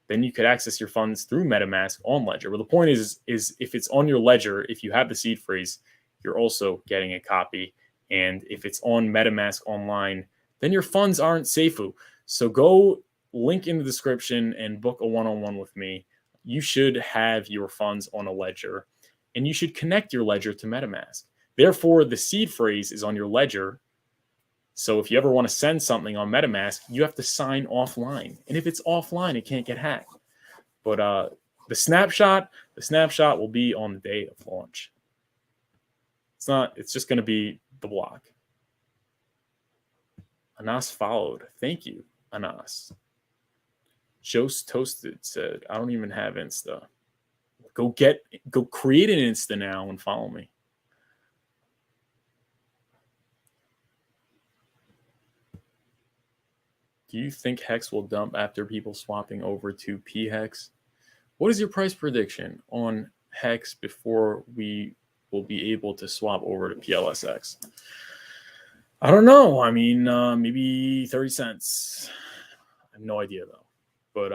then you could access your funds through MetaMask on Ledger. But the point is if it's on your Ledger, if you have the seed phrase, you're also getting a copy. And if it's on MetaMask online, then your funds aren't Seifu. So go link in the description and book a one-on-one with me. You should have your funds on a Ledger, and you should connect your Ledger to MetaMask. Therefore, the seed phrase is on your Ledger. So if you ever want to send something on MetaMask, you have to sign offline. And if it's offline, it can't get hacked. But the snapshot will be on the day of launch. It's just going to be the block. Anas followed. Thank you, Anas. Jost Toasted said, I don't even have Insta. Go create an Insta now and follow me. Do you think HEX will dump after people swapping over to PHEX? What is your price prediction on HEX before we will be able to swap over to PLSX? I don't know. I mean, maybe 30 cents. I have no idea, though. But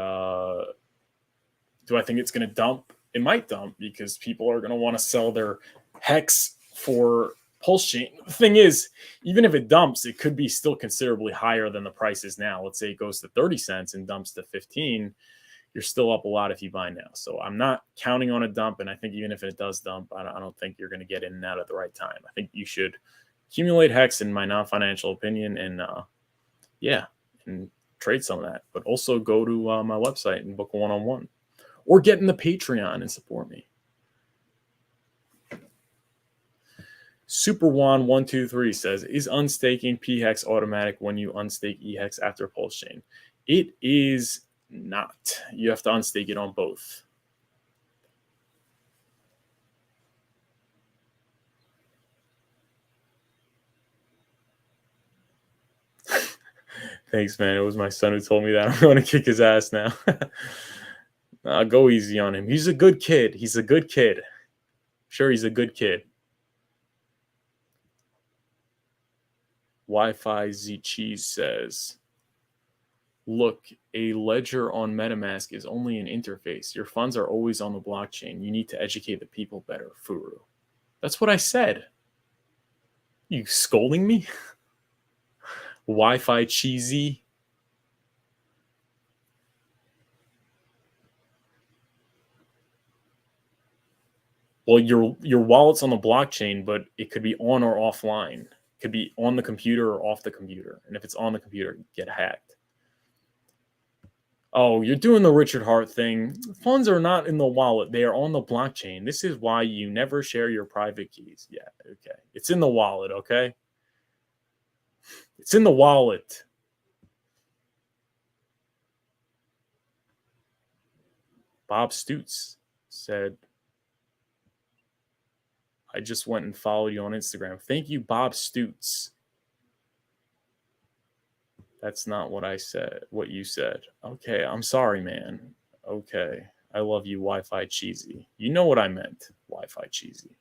do I think it's going to dump? It might dump because people are going to want to sell their HEX for PulseChain. The thing is, even if it dumps, it could be still considerably higher than the price is now. Let's say it goes to 30 cents and dumps to 15. You're still up a lot if you buy now. So I'm not counting on a dump. And I think even if it does dump, I don't think you're going to get in and out at the right time. I think you should accumulate HEX, in my non-financial opinion, and and trade some of that. But also go to my website and book a one-on-one, or get in the Patreon and support me. Superwan123 says, is unstaking PHEX automatic when you unstake EHEX after PulseChain? It is not. You have to unstake it on both. Thanks, man. It was my son who told me that. I'm going to kick his ass now. Go easy on him. He's a good kid. He's a good kid. Sure, he's a good kid. Wi-Fi Z Cheese says, look, a ledger on MetaMask is only an interface. Your funds are always on the blockchain. You need to educate the people better, Furu. That's what I said. You scolding me? Wi-Fi cheesy. Well, your wallet's on the blockchain, but it could be on or offline. It could be on the computer or off the computer. And if it's on the computer, get hacked. Oh, you're doing the Richard Hart thing. Funds are not in the wallet. They are on the blockchain. This is why you never share your private keys. Yeah, okay. It's in the wallet, okay? It's in the wallet. Bob Stutz said, I just went and followed you on Instagram. Thank you, Bob Stutz. That's not what I said, what you said. Okay, I'm sorry, man. Okay, I love you, Wi-Fi cheesy. You know what I meant, Wi-Fi cheesy.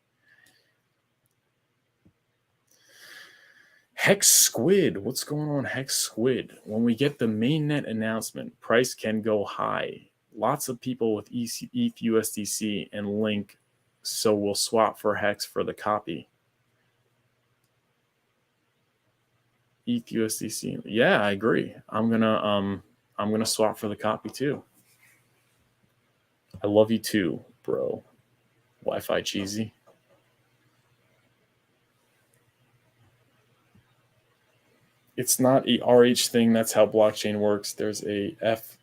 Hex Squid. What's going on, Hex Squid? When we get the mainnet announcement, price can go high. Lots of people with ETH USDC and Link, so we'll swap for Hex for the copy. ETH USDC. Yeah, I agree. I'm gonna swap for the copy too. I love you too, bro. Wi-Fi cheesy. It's not a RH thing. That's how blockchain works. There's a F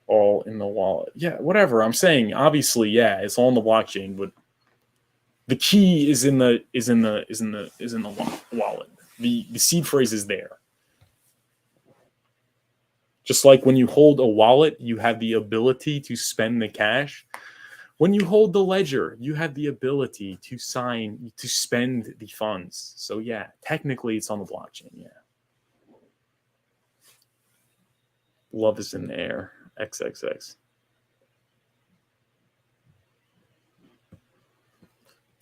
all in the wallet. Yeah, whatever. I'm saying, obviously, yeah, it's all in the blockchain, but the key is in the wallet. The seed phrase is there. Just like when you hold a wallet, you have the ability to spend the cash. When you hold the ledger, you have the ability to spend the funds. So yeah, technically it's on the blockchain. Yeah. Love is in the air. XXX.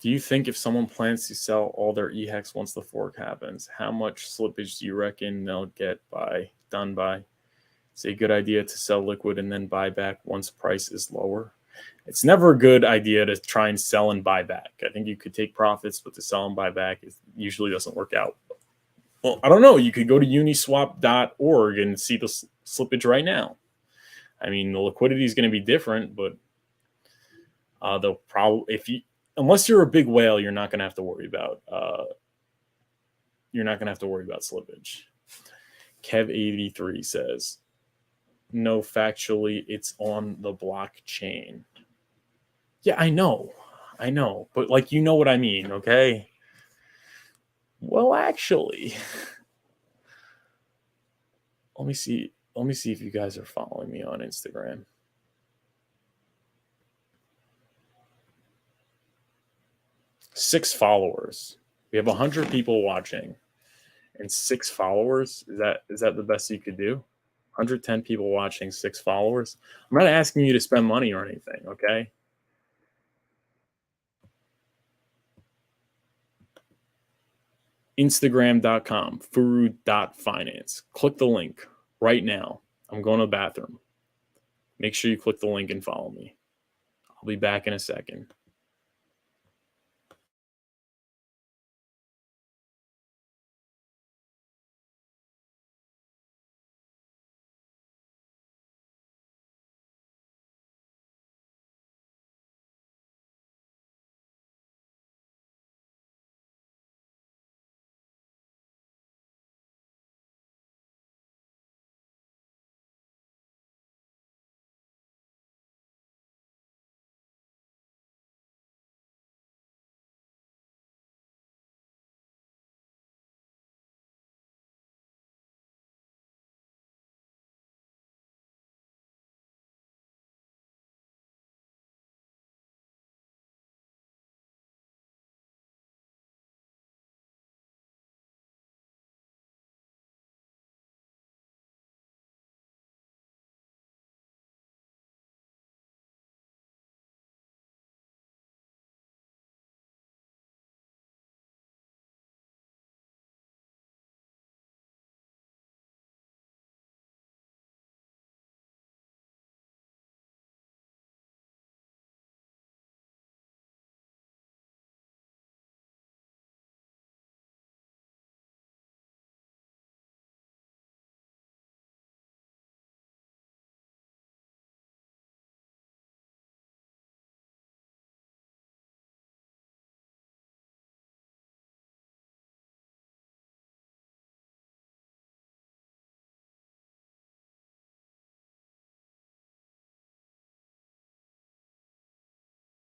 Do you think if someone plans to sell all their HEX once the fork happens, how much slippage do you reckon they'll get done by? It's a good idea to sell liquid and then buy back once price is lower. It's never a good idea to try and sell and buy back. I think you could take profits, but to sell and buy back, it usually doesn't work out. Well, I don't know. You could go to uniswap.org and see the slippage right now. I mean, the liquidity is going to be different, but they'll probably, unless you're a big whale, you're not going to have to worry about slippage. Kev83 says, no, factually, it's on the blockchain. Yeah, I know, but like, you know what I mean, okay? Well, actually, let me see if you guys are following me on Instagram. Six followers. We have 100 people watching, and 6 followers. Is that the best you could do? 110 people watching, 6 followers. I'm not asking you to spend money or anything, okay? Instagram.com, furu.finance. Click the link right now. I'm going to the bathroom. Make sure you click the link and follow me. I'll be back in a second.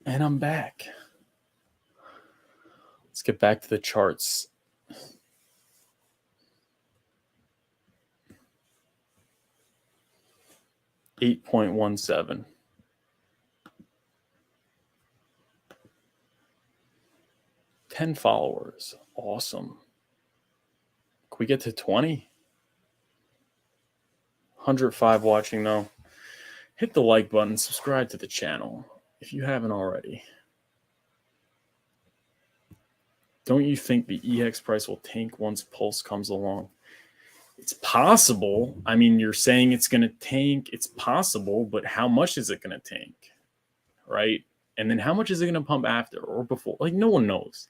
And I'm back. Let's get back to the charts. $8.17. 10 followers. Awesome. Can we get to 20? 105 watching though. Hit the like button, subscribe to the channel if you haven't already. Don't you think the EX price will tank once Pulse comes along? It's possible. I mean, you're saying it's going to tank. It's possible, but how much is it going to tank? Right? And then how much is it going to pump after or before? Like, no one knows.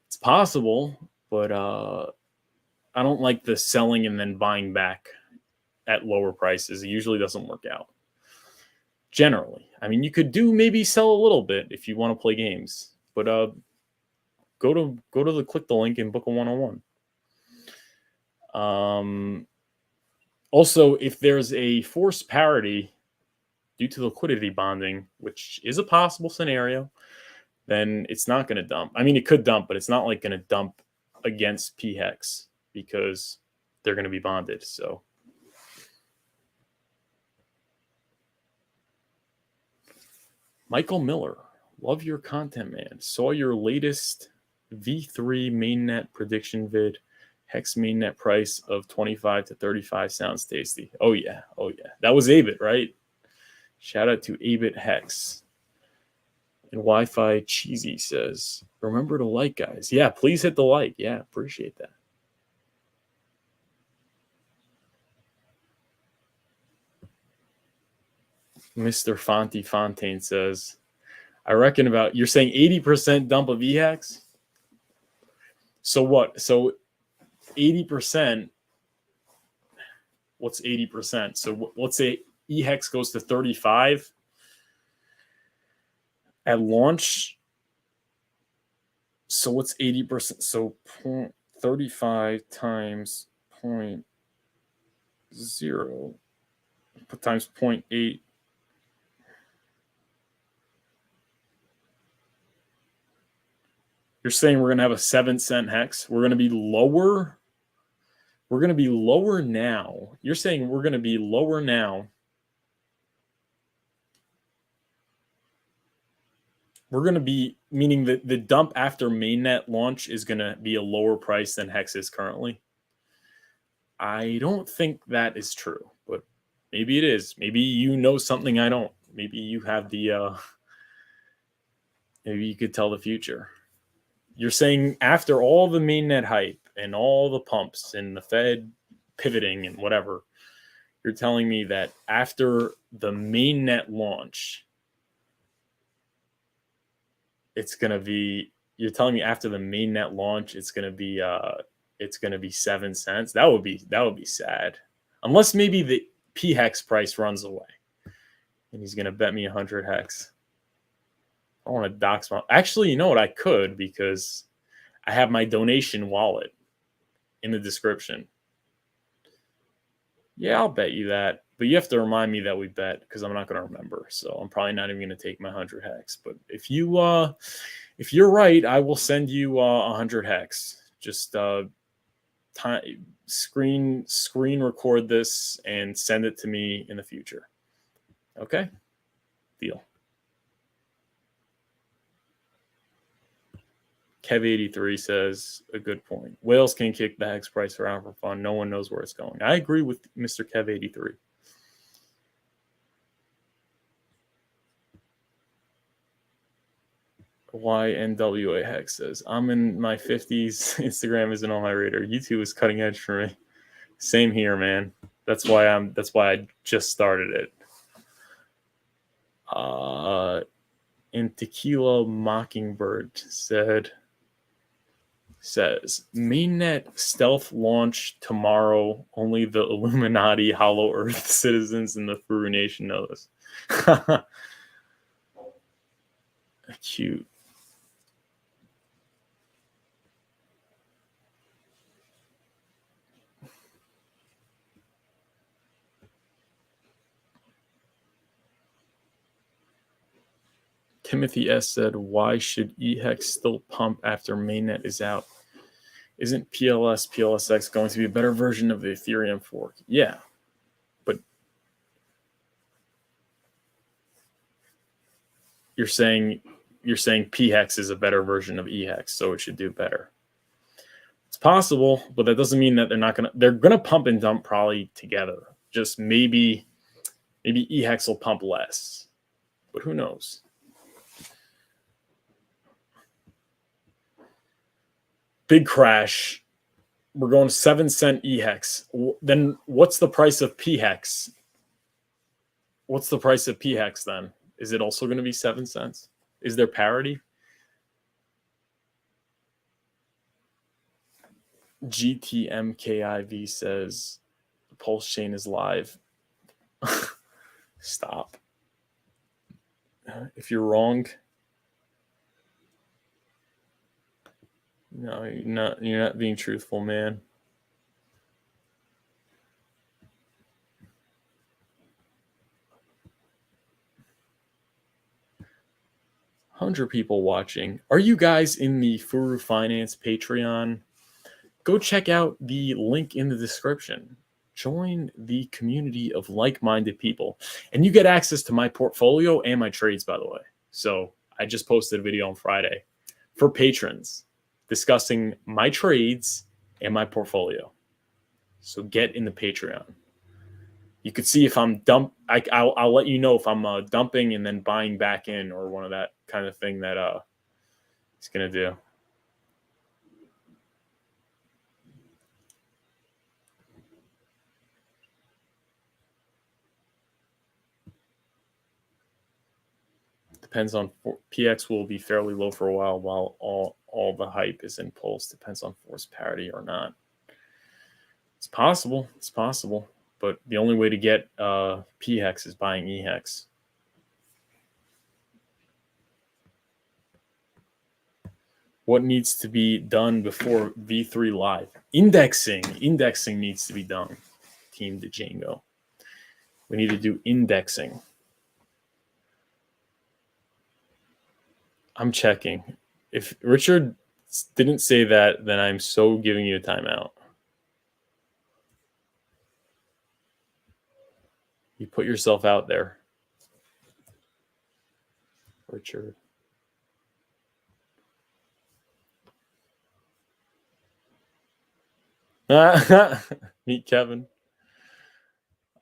It's possible, but I don't like the selling and then buying back at lower prices. It usually doesn't work out. Generally, I mean, you could maybe sell a little bit if you want to play games, but go to click the link and book a one-on-one. Also, if there's a forced parity due to liquidity bonding, which is a possible scenario, then it's not going to dump. I mean, it could dump, but it's not like going to dump against PHEX because they're going to be bonded. So Michael Miller, love your content, man. Saw your latest V3 mainnet prediction vid. HEX mainnet price of 25 to 35 sounds tasty. Oh yeah. That was Abit, right? Shout out to Abit HEX. And Wi-Fi Cheesy says, remember to like, guys. Yeah, please hit the like. Yeah, appreciate that. Mr. Fontaine says, I reckon you're saying 80% dump of EHEX? So what? So 80%, what's 80%? So let's say EHEX goes to 35 at launch. So what's 80%? So 35 times 0.0 times 0.8. You're saying we're going to have a 7-cent HEX? We're going to be lower? We're going to be lower now. You're saying we're going to be lower now. We're going to be, meaning that the dump after mainnet launch is going to be a lower price than HEX is currently. I don't think that is true, but maybe it is. Maybe you know something I don't. Maybe you have the, maybe you could tell the future. You're saying after all the mainnet hype and all the pumps and the Fed pivoting and whatever, you're telling me that after the mainnet launch, it's going to be, you're telling me after the mainnet launch, it's going to be 7 cents. That would be sad. Unless maybe the PHEX price runs away and he's going to bet me 100 HEX. I want to dox my, actually, you know what? I could, because I have my donation wallet in the description. Yeah, I'll bet you that. But you have to remind me that we bet, because I'm not going to remember. So I'm probably not even going to take my 100 HEX. But if you're right, I will send you 100 HEX. Just screen record this and send it to me in the future. Okay? Deal. Kev83 says a good point. Whales can kick the HEX price around for fun. No one knows where it's going. I agree with Mr. Kev83. YNWA HEX says, I'm in my 50s. Instagram isn't on my radar. YouTube is cutting edge for me. Same here, man. That's why I just started it. And Tequila Mockingbird says mainnet stealth launch tomorrow. Only the Illuminati, Hollow Earth citizens, and the Furu Nation know this. Cute. Timothy S. said, why should EHEX still pump after mainnet is out? Isn't PLSX going to be a better version of the Ethereum fork? Yeah. But you're saying PHEX is a better version of EHEX, so it should do better. It's possible, but that doesn't mean that they're gonna pump and dump probably together. Just maybe EHEX will pump less. But who knows? Big crash. We're going 7-cent EHEX. Then what's the price of PHEX? What's the price of PHEX then? Is it also going to be 7 cents? Is there parity? GTMKIV says PulseChain is live. Stop. If you're wrong, no, you're not being truthful, man. Hundred people watching. Are you guys in the Furu Finance Patreon? Go check out the link in the description. Join the community of like-minded people, and you get access to my portfolio and my trades, by the way. So I just posted a video on Friday for patrons discussing my trades and my portfolio. So get in the Patreon. You could see if I'm I'll let you know if I'm dumping and then buying back in, or one of that kind of thing that it's gonna do. Depends on PX will be fairly low for a while all the hype is in Pulse. Depends on force parity or not. It's possible. It's possible. But the only way to get PHEX is buying EHEX. What needs to be done before V3 live? Indexing. Indexing needs to be done. Team Django. We need to do indexing. I'm checking. If Richard didn't say that, then I'm so giving you a timeout. You put yourself out there, Richard. Meet Kevin.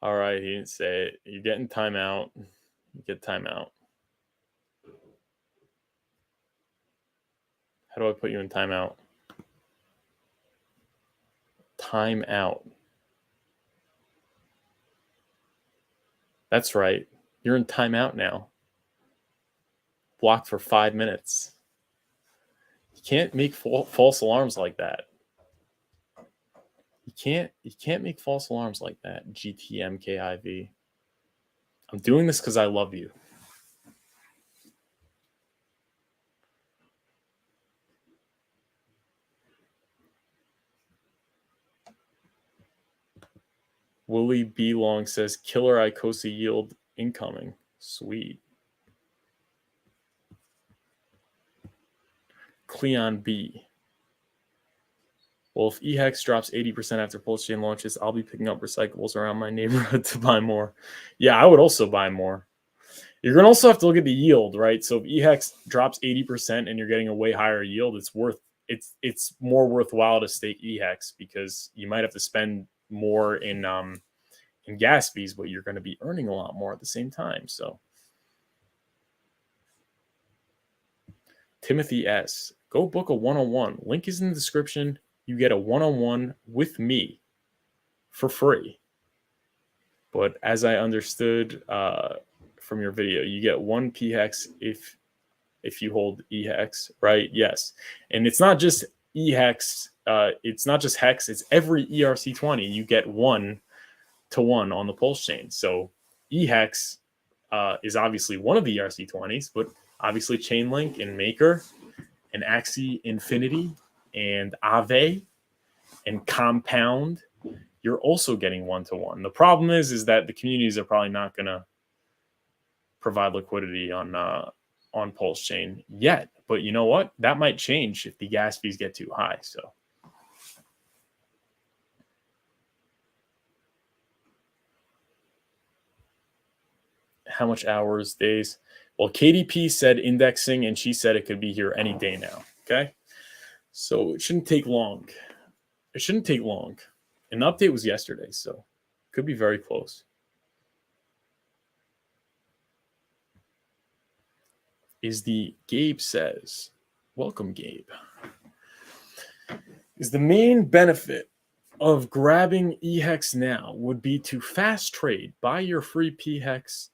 All right, he didn't say it. You're getting timeout. You get timeout. How do I put you in timeout? Timeout. That's right. You're in timeout now. Blocked for 5 minutes. You can't make false alarms like that. You can't make false alarms like that. GTMKIV. I'm doing this because I love you. Willie B. Long says, killer Icosa yield incoming. Sweet. Cleon B. Well, if EHEX drops 80% after PulseChain launches, I'll be picking up recyclables around my neighborhood to buy more. Yeah, I would also buy more. You're going to also have to look at the yield, right? So if EHEX drops 80% and you're getting a way higher yield, it's more worthwhile to stake EHEX, because you might have to spend more in gas fees, but you're going to be earning a lot more at the same time. So Timothy S. Go book a one-on-one. Link is in the description. You get a one-on-one with me for free. But as I understood from your video, you get one PHEX if you hold EHEX, right? Yes. And it's not just EHEX. It's not just HEX. It's every ERC20. You get 1-to-1 on the Pulse chain. So EHEX is obviously one of the ERC20s, but obviously Chainlink and Maker and Axie Infinity and Aave and Compound, you're also getting 1-to-1. The problem is that the communities are probably not going to provide liquidity on Pulse chain yet. But you know what? That might change if the gas fees get too high. So how much hours, days? Well, KDP said indexing, and she said it could be here any day now. Okay. So it shouldn't take long. It shouldn't take long. And the update was yesterday, so it could be very close. Gabe says, welcome, Gabe. Is the main benefit of grabbing EHEX now would be to fast trade, buy your free PHEX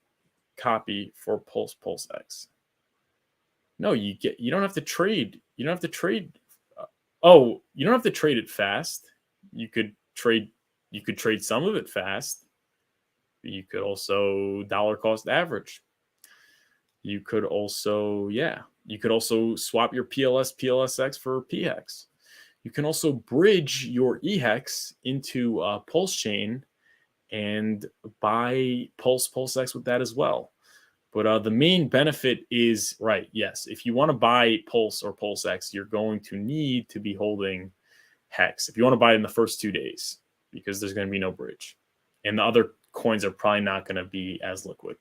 copy for PulseX. No, you don't have to trade. You don't have to trade Oh, you don't have to trade it fast. You could trade some of it fast. You could also dollar cost average. You could also, you could also swap your PLSX for PHEX. You can also bridge your EHEX into PulseChain and buy PulseX with that as well. But the main benefit is, right, yes, if you want to buy Pulse or PulseX, you're going to need to be holding HEX. If you want to buy it in the first 2 days, because there's going to be no bridge. And the other coins are probably not going to be as liquid.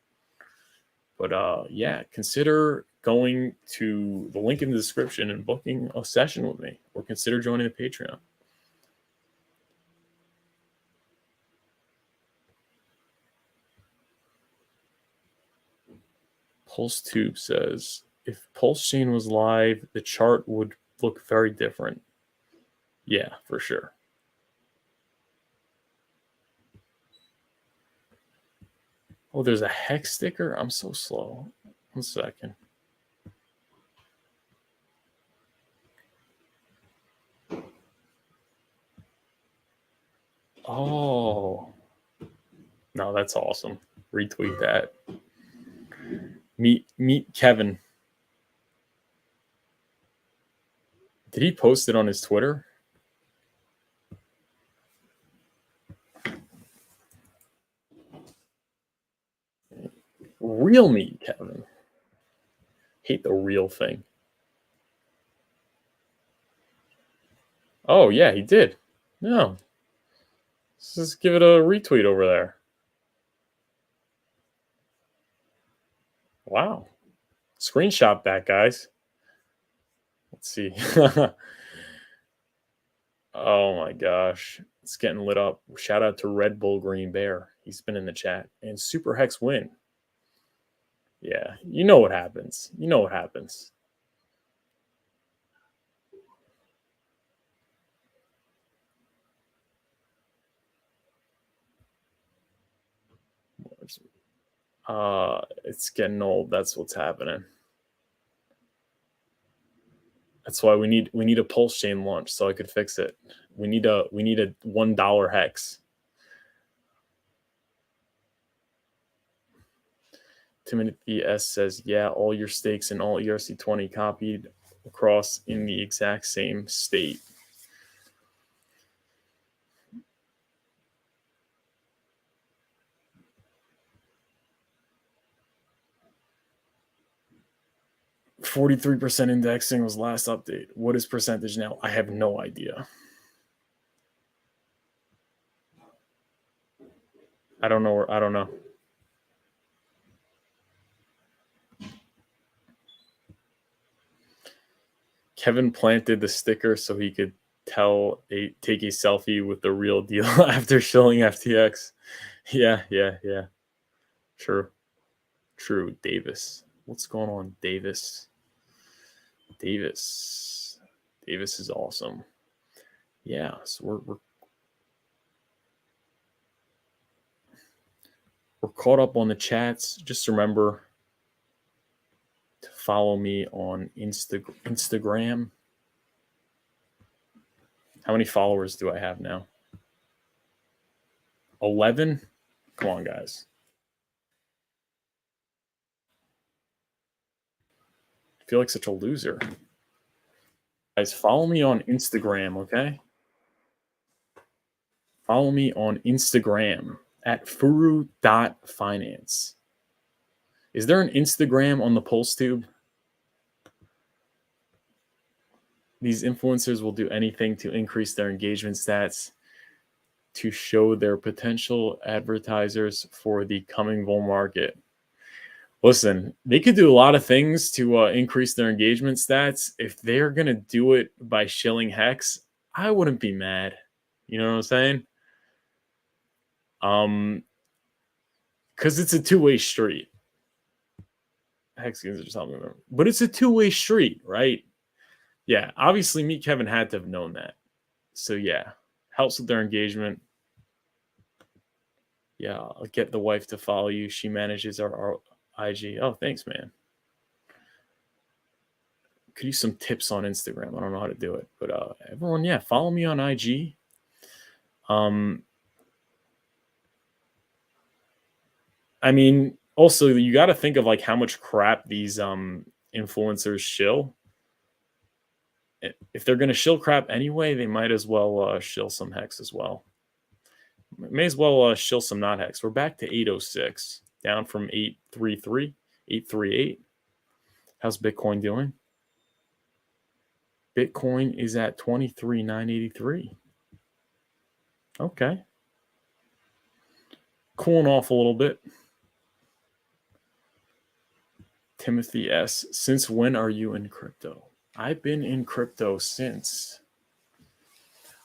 But yeah, consider going to the link in the description and booking a session with me, or consider joining the Patreon. PulseTube says, if PulseChain was live, the chart would look very different. Yeah, for sure. Oh, there's a HEX sticker? I'm so slow. 1 second. Oh. No, that's awesome. Retweet that. Meet Kevin. Did he post it on his Twitter? Real meet Kevin. Hate the real thing. Oh, yeah, he did. No. Let's just give it a retweet over there. Wow. Screenshot that, guys. Let's see. Oh my gosh. It's getting lit up. Shout out to Red Bull Green Bear. He's been in the chat. And Super Hex win. Yeah, you know what happens. You know what happens. It's getting old. That's what's happening. That's why we need a PulseChain launch so I could fix it. We need a $1 hex. Timothy S says, yeah, all your stakes and all ERC20 copied across in the exact same state. %43 indexing was last update. What is percentage now? I have no idea. I don't know. I don't know. Kevin planted the sticker so he could take a selfie with the real deal after shilling FTX. Yeah. True. Davis. What's going on, Davis? Davis is awesome. Yeah, so we're caught up on the chats. Just remember to follow me on Instagram. How many followers do I have now? 11? Come on, guys. I feel like such a loser. Guys, follow me on Instagram, okay? Follow me on Instagram at furu.finance. Is there an Instagram on the PulseTube? These influencers will do anything to increase their engagement stats to show their potential advertisers for the coming bull market. Listen, they could do a lot of things to increase their engagement stats. If they're going to do it by shilling HEX, I wouldn't be mad. You know what I'm saying? Because it's a two-way street. HEX are just helping me remember. But it's a two-way street, right? Yeah, obviously Meet Kevin had to have known that. So yeah, helps with their engagement. Yeah, I'll get the wife to follow you. She manages our IG. Oh, thanks, man. could use some tips on Instagram. I don't know how to do it, but everyone, yeah, follow me on IG. I mean, also you got to think of like how much crap these influencers shill. If they're going to shill crap anyway, they might as well shill some HEX as well. May as well shill some not HEX. We're back to 806, down from 833, 838. How's Bitcoin doing? Bitcoin is at 23,983. Okay. Cooling off a little bit. Timothy S. Since when are you in crypto? I've been in crypto since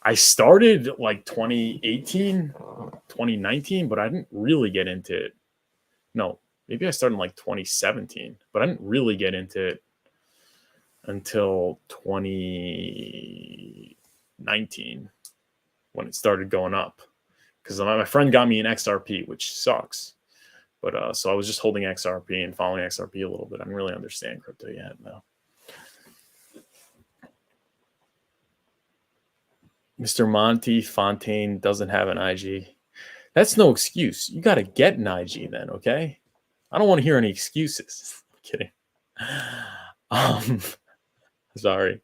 I started like 2018, 2019, but I didn't really get into it. No, maybe I started in like 2017, but I didn't really get into it until 2019 when it started going up. Because my friend got me an XRP, which sucks. But so I was just holding XRP and following XRP a little bit. I don't really understand crypto yet, though. Mr. Monty Fontaine doesn't have an IG. That's no excuse. You got to get an IG then, okay? I don't want to hear any excuses. I'm kidding. Sorry.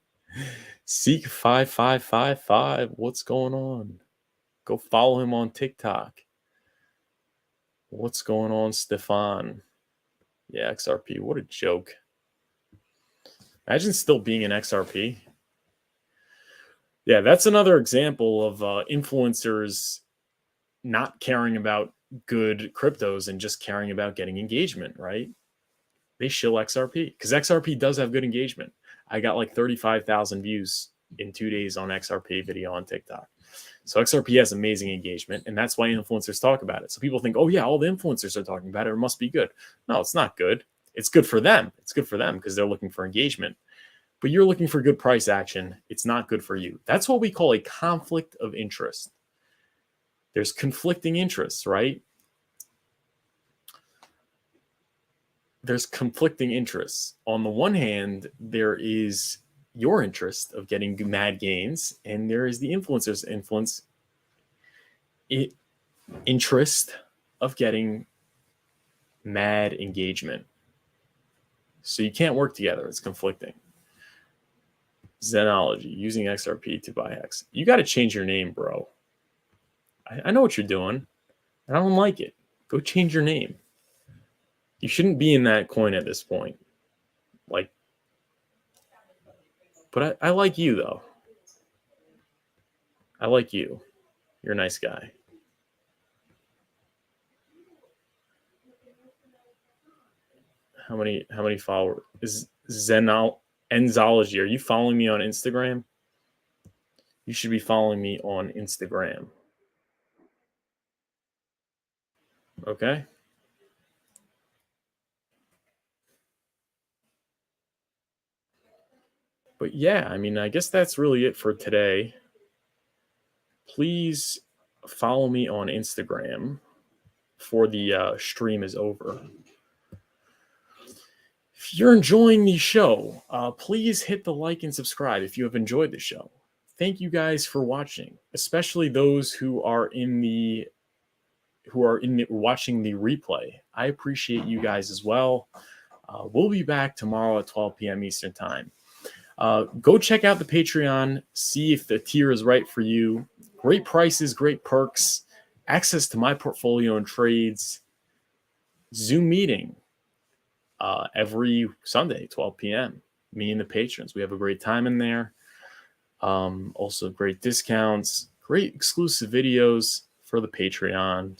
Seek 5555. What's going on? Go follow him on TikTok. What's going on, Stefan? Yeah, XRP. What a joke. Imagine still being an XRP. Yeah, that's another example of influencers not caring about good cryptos and just caring about getting engagement, right? They shill XRP because XRP does have good engagement. I got like 35,000 views in 2 days on XRP video on TikTok. So XRP has amazing engagement, and that's why influencers talk about it. So people think, oh yeah, all the influencers are talking about it. It must be good. No, it's not good. It's good for them. It's good for them because they're looking for engagement. But you're looking for good price action. It's not good for you. That's what we call a conflict of interest. There's conflicting interests, right? There's conflicting interests. On the one hand, there is your interest of getting mad gains, and there is the influencer's interest of getting mad engagement. So you can't work together. It's conflicting. Zenology, using XRP to buy X. You got to change your name, bro. I know what you're doing, and I don't like it. Go change your name. You shouldn't be in that coin at this point. Like, but I like you, though. I like you. You're a nice guy. How many followers is Enzology? Are you following me on Instagram? You should be following me on Instagram. Okay. But yeah, I mean, I guess that's really it for today. Please follow me on Instagram before the stream is over. If you're enjoying the show, please hit the like and subscribe if you have enjoyed the show. Thank you guys for watching, especially those who are watching the replay. I appreciate you guys as well. We'll be back tomorrow at 12 p.m. Eastern Time. Go check out the Patreon, see if the tier is right for you. Great prices, great perks, access to my portfolio and trades, Zoom meeting every Sunday, 12 p.m. Me and the patrons. We have a great time in there. Also great discounts, great exclusive videos for the Patreon.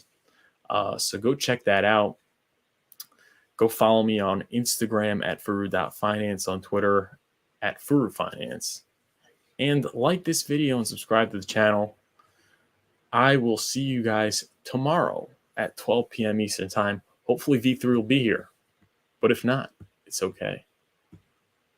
So go check that out. Go follow me on Instagram at furu.finance, on Twitter at Furu Finance. And like this video and subscribe to the channel. I will see you guys tomorrow at 12 p.m. Eastern Time. Hopefully V3 will be here. But if not, it's okay.